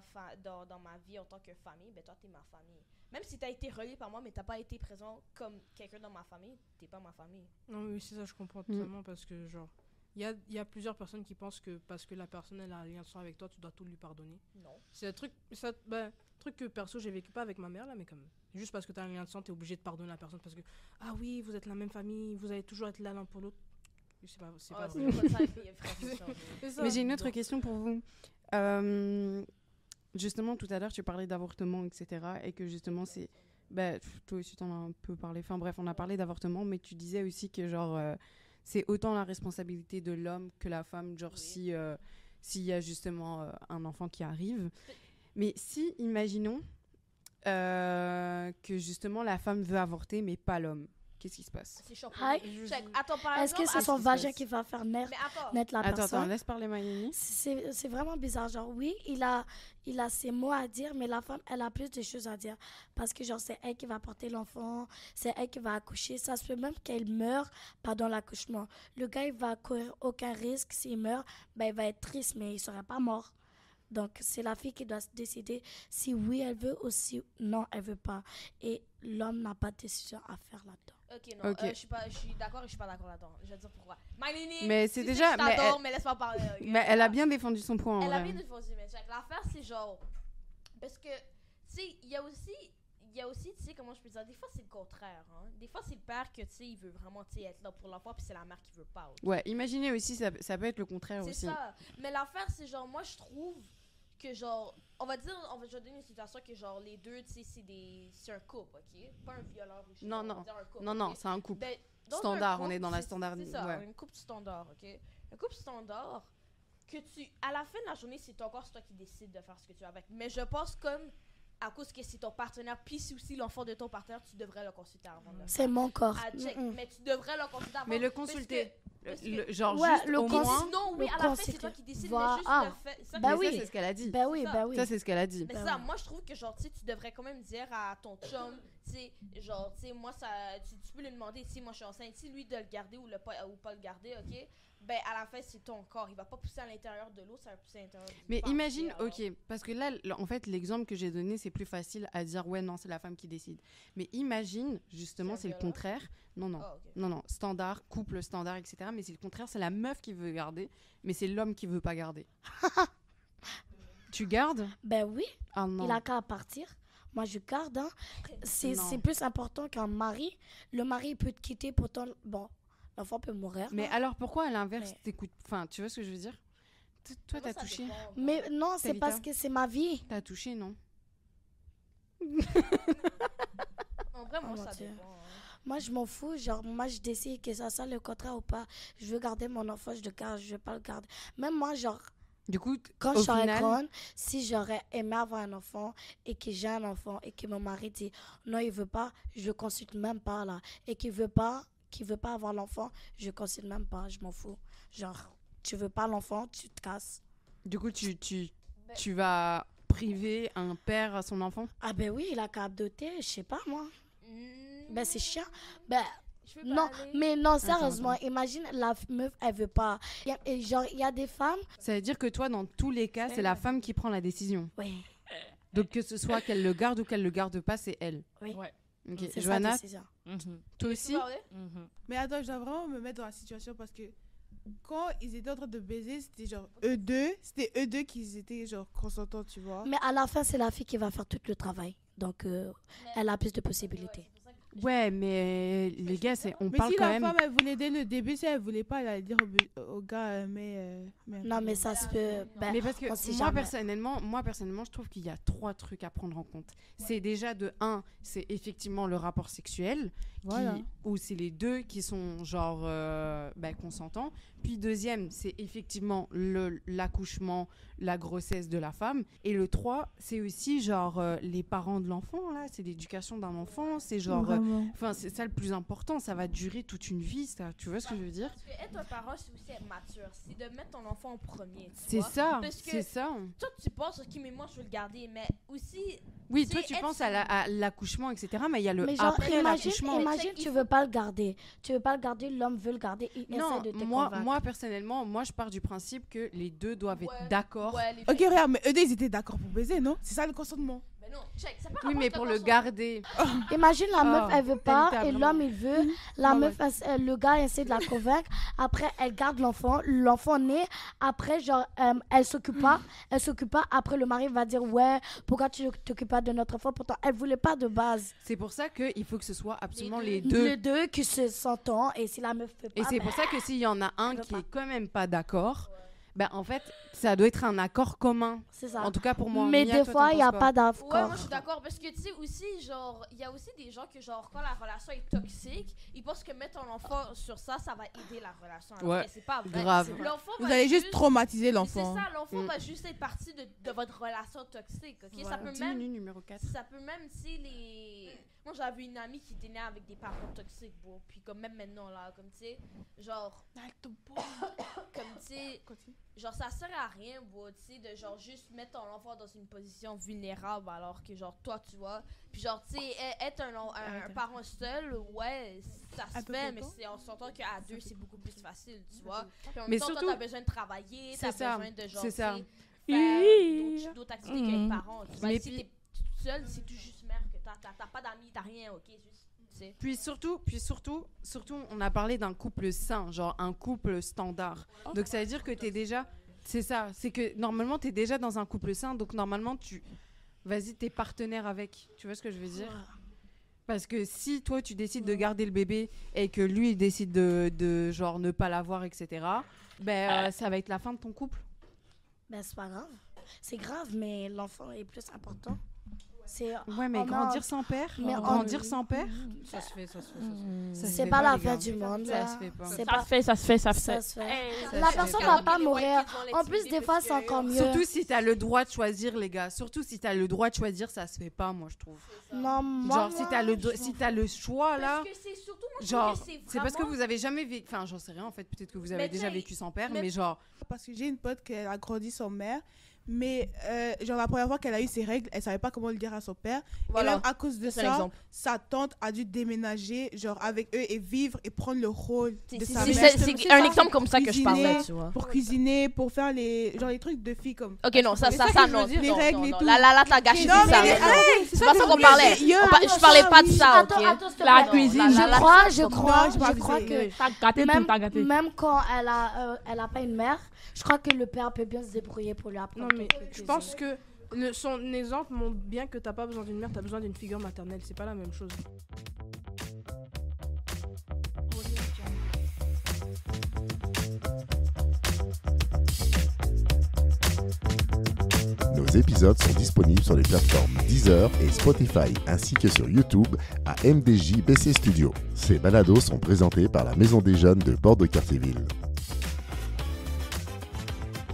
vie en tant que famille, ben toi, t'es ma famille. Même si t'as été relié par moi, mais t'as pas été présent comme quelqu'un dans ma famille, t'es pas ma famille. Non, mais c'est ça, je comprends totalement parce que, genre, il y a plusieurs personnes qui pensent que parce que la personne, elle a un lien de sang avec toi, tu dois tout lui pardonner. Non. C'est un truc, truc que perso, j'ai vécu pas avec ma mère, là, mais comme, juste parce que t'as un lien de sang, t'es obligé de pardonner la personne parce que, ah oui, vous êtes la même famille, vous allez toujours être là l'un pour l'autre. C'est pas vrai. Mais j'ai une autre question pour vous. Justement, tout à l'heure, tu parlais d'avortement, etc. Et que justement, c'est... toi aussi, t'en as un peu parlé. Enfin bref, on a parlé d'avortement, mais tu disais aussi que, genre, c'est autant la responsabilité de l'homme que la femme, genre, s'il y a justement un enfant qui arrive. Mais si, imaginons que, justement, la femme veut avorter, mais pas l'homme. Qu'est-ce qui se passe? C'est chaud. Attends, par Est-ce que c'est son vagin qui va faire naître la personne? Attends, laisse parler Maïni. C'est vraiment bizarre. Genre, oui, il a ses mots à dire, mais la femme, elle a plus de choses à dire. Parce que, genre, c'est elle qui va porter l'enfant, c'est elle qui va accoucher. Ça se peut même qu'elle meure pendant l'accouchement. Le gars, il va courir aucun risque. S'il meurt, ben, il va être triste, mais il serait pas mort. Donc, c'est la fille qui doit décider si oui, elle veut ou si non, elle veut pas. Et l'homme n'a pas de décision à faire là-dedans. Ok, non, je suis d'accord et je suis pas d'accord là-dedans. Je vais dire pourquoi. Maïlini, mais c'est déjà... Je t'adore, mais laisse-moi parler. Okay? Mais elle a bien défendu son point, en vrai. Elle a bien défendu, mais l'affaire, c'est genre... Parce que, tu sais, il y a aussi, tu sais, comment je peux dire, des fois, c'est le contraire. Hein? Des fois, c'est le père que, tu sais, il veut vraiment, tu sais, être là pour l'enfant, puis c'est la mère qui veut pas. Okay? Ouais, imaginez aussi, ça peut être le contraire aussi. C'est ça. Mais l'affaire, c'est genre, moi, je trouve que genre, on va donner une situation que genre les deux, tu sais, c'est un couple, ok? Pas un violeur ou je sais Non, pas, on non. va dire un couple, Non, non, ok? c'est un couple. Ben, dans Standard, un couple, on est dans la c'est- standard. C'est ça, Ouais. un couple standard, ok? Un couple standard, à la fin de la journée, c'est encore toi qui décides de faire ce que tu veux avec. Mais je pense comme, à cause que c'est ton partenaire, puis c'est aussi l'enfant de ton partenaire, tu devrais le consulter avant de le faire. C'est mon corps. Ah, check, Mm-mm. mais tu devrais le consulter avant. Mais le parce que- consulter. parce que- Genre Ouais, juste le au cons- moins. Sinon, oui, le à la fin, c'est consulter. toi qui décides, Va- mais juste ah. le fait. Ça, Ben Mais oui. ça, c'est ce qu'elle a dit. Ben oui, ça. ben oui. Ça, c'est ce qu'elle a dit. Mais Ben ça, oui. moi, je trouve que, genre, tu sais, tu devrais quand même dire à ton chum, tu sais, genre, tu sais, moi, ça, tu peux lui demander si moi je suis enceinte, si lui de le garder ou pas le garder, ok? Ben, à la fin, c'est ton corps. Il va pas pousser à l'intérieur de l'eau, ça va pousser à l'intérieur du Mais ventre, imagine, alors. ok, parce que là, en fait, l'exemple que j'ai donné, c'est plus facile à dire, ouais, non, c'est la femme qui décide. Mais imagine, justement, C'est c'est le violent? contraire. Non, non. Ah, ok. Non, non, standard, couple standard, etc. Mais c'est le contraire, c'est la meuf qui veut garder, mais c'est l'homme qui veut pas garder. Tu gardes? Ben oui, Ah non. il a qu'à partir. Moi, je garde. Hein. C'est Non. plus important qu'un mari. Le mari peut te quitter, pourtant, bon, l'enfant peut mourir. Mais hein. alors pourquoi à l'inverse, Mais- t'écoutes? Enfin, tu vois ce que je veux dire? Toi, Moi, t'as ça touché? dépend. Mais non, c'est Talita. parce que c'est ma vie. T'as touché, non? En vrai, moi, Oh, ça mon Dieu. dépend. Hein. Moi, je m'en fous. Genre, moi, je décide que ça soit le contrat ou pas. Je veux garder mon enfant, je le garde. Je veux pas le garder. Même moi, genre, Du coup, quand au je serais final, grande, si j'aurais aimé avoir un enfant et que j'ai un enfant et que mon mari dit non, il veut pas, je le consulte même pas là. Et qu'il veut pas avoir l'enfant, je consulte même pas. Je m'en fous. Genre, tu veux pas l'enfant, tu te casses. du coup, tu vas priver un père à son enfant? Ah ben oui, il a qu'à adopter, je sais pas moi. Hmm, Ben c'est chiant. Ben je peux pas non, aller. mais non, Attends, sérieusement, imagine la meuf, elle veut pas. Et genre, il y a des femmes. Ça veut dire que toi, dans tous les cas, c'est la femme qui prend la décision. Oui, Donc que ce soit qu'elle le garde ou qu'elle le garde pas, c'est elle. oui. Ouais. Ok. C'est sa Johanna, décision. Mhm. toi Tu peux aussi? parler? Mhm. Mais attends, je dois vraiment me mettre dans la situation parce que quand ils étaient en train de baiser, c'était genre eux deux qui étaient genre consentants, tu vois. Mais à la fin, c'est la fille qui va faire tout le travail. Donc, elle a plus de possibilités. Ouais, mais les gars, on Mais parle si quand la même. femme, elle voulait dès le début, si elle voulait pas, elle allait dire au gars, Non, mais ça se peut. Ben, Mais parce que on sait moi jamais. personnellement, je trouve qu'il y a 3 trucs à prendre en compte. C'est déjà de 1, c'est effectivement le rapport sexuel, Voilà. où c'est les deux qui sont genre consentants. Puis deuxième, c'est effectivement l'accouchement, la grossesse de la femme. Et le 3, c'est aussi genre les parents de l'enfant, là, c'est l'éducation d'un enfant, c'est genre... Vraiment. Enfin, c'est ça le plus important, ça va durer toute une vie, ça. Tu vois ce que je veux dire? Parce que être un parent, c'est aussi être mature. C'est de mettre ton enfant en premier. tu C'est vois. ça, Parce que- c'est ça. Toi, tu penses, ok, mais moi, je veux le garder. Mais aussi, Oui, c'est toi, tu être penses à l'accouchement, etc., mais il y a le Mais genre, après l'accouchement. imagine, tu veux pas le garder. Tu veux pas le garder, l'homme veut le garder. Il Non, essaie de te moi convaincre. personnellement, moi je pars du principe que les deux doivent Ouais, être d'accord. ouais, les Ok, filles- regarde, mais eux deux, ils étaient d'accord pour baiser, non? C'est ça le consentement. Mais non, check. C'est pas Oui, rapport mais de pour le conscience. garder. Imagine la meuf, elle veut pas, Talita, et vraiment. l'homme, il veut. La Ouais, meuf, le gars essaie de la convaincre. Après, elle garde l'enfant. L'enfant naît. Après, genre, elle s'occupe pas. Elle s'occupe pas. Après, le mari va dire, ouais, pourquoi tu t'occupes pas de notre enfant? Pourtant, elle voulait pas de base. C'est pour ça qu'il faut que ce soit absolument les deux. deux. Les deux qui se s'entendent. Et si la meuf peut pas, Et c'est ben, pour ça que s'il y en a un elle veut qui pas. est quand même pas d'accord, ben en fait, ça doit être un accord commun. c'est ça. En tout cas pour moi. Mais Mia, des toi, fois, t'en il n'y a penses pas Ouais, d'accord. moi je suis d'accord parce que tu sais aussi genre il y a aussi des gens que genre quand la relation est toxique, ils pensent que mettre un enfant sur ça va aider la relation. Alors Ouais, que c'est pas vrai. grave. L'enfant Vous va allez juste traumatiser C'est l'enfant. ça, l'enfant Mm. va juste être partie de votre relation toxique, ok? Ça peut 10 même minutes numéro 4. ça peut même si les moi j'avais une amie qui était née avec des parents toxiques, bro. Puis comme même maintenant là, comme tu sais, genre comme tu sais, genre ça sert à rien, bro, tu sais, de genre juste mettre ton enfant dans une position vulnérable alors que genre toi tu vois, puis genre tu sais être un parent seul, ouais, ça se Un peu fait, plus mais tôt. c'est on s'entend qu'à deux c'est beaucoup plus facile, tu vois. Puis en Mais même temps, surtout- toi t'as besoin de travailler, t'as C'est ça, besoin de genre c'est ça. tu sais, faire d'autres activités qu'avec les parents, tu vois. Mais Si puis- t'es toute seule, c'est tout juste mère que t'as pas d'amis, t'as rien, ok, juste, tu sais. Puis surtout, on a parlé d'un couple sain, genre un couple standard. Donc ça veut dire que t'es déjà, c'est ça, c'est que normalement t'es déjà dans un couple sain, donc normalement t'es partenaire avec, tu vois ce que je veux dire? Parce que si toi tu décides de garder le bébé et que lui il décide de genre ne pas l'avoir, etc., ça va être la fin de ton couple. Ben, c'est pas grave. C'est grave, mais l'enfant est plus important. C'est, Ouais, mais on a grandir un- sans père, mais on- grandir sans père, Ça se fait. ça se C'est fait pas la les fin gars. du monde. Ça là. se fait pas. C'est Ça pas. se fait. Ça se fait. Ça La se personne fait va pas. pas mourir. En plus, des fois, c'est encore mieux. Surtout si t'as le droit de choisir, les gars. Surtout si t'as le droit de choisir, ça se fait pas, moi, je trouve. Non, moi. Genre, si t'as le choix, là. Parce que c'est surtout, moi, je Genre, trouve que c'est parce que vraiment- vous avez jamais vécu. Enfin, j'en sais rien, en fait. Peut-être que vous avez Mais déjà t'sais, vécu sans père, mais- mais genre. Parce que j'ai une pote qui a grandi sans mère, mais genre la première fois qu'elle a eu ses règles, elle savait pas comment le dire à son père. Et Voilà. même à cause de C'est un ça, exemple. sa tante a dû déménager genre avec eux et vivre et prendre le rôle de sa C'est mère. c'est un exemple comme ça que je Cuisiner, parlais, tu vois. Pour cuisiner, pour faire les trucs de filles comme. Ok, non, ça, Mais ça, ça ça, que je veux non. dire, les non, règles non, et non. tout. Là, t'as gâché Non, ça. mais C'est pas ça qu'on parlait. Je parlais pas de ça, ok? Attends, s'il te La plaît. cuisine. Je Non, crois je que T'as gâté tout, t'as gâté. même quand elle a pas une mère, je crois que le père peut bien se débrouiller pour lui apprendre. Non, mais je pense que son exemple montre bien que t'as pas besoin d'une mère, t'as besoin d'une figure maternelle. C'est pas la même chose. Nos épisodes sont disponibles sur les plateformes Deezer et Spotify, ainsi que sur YouTube à MDJ BC Studio. Ces balados sont présentés par la Maison des Jeunes de Bordeaux-Cartierville.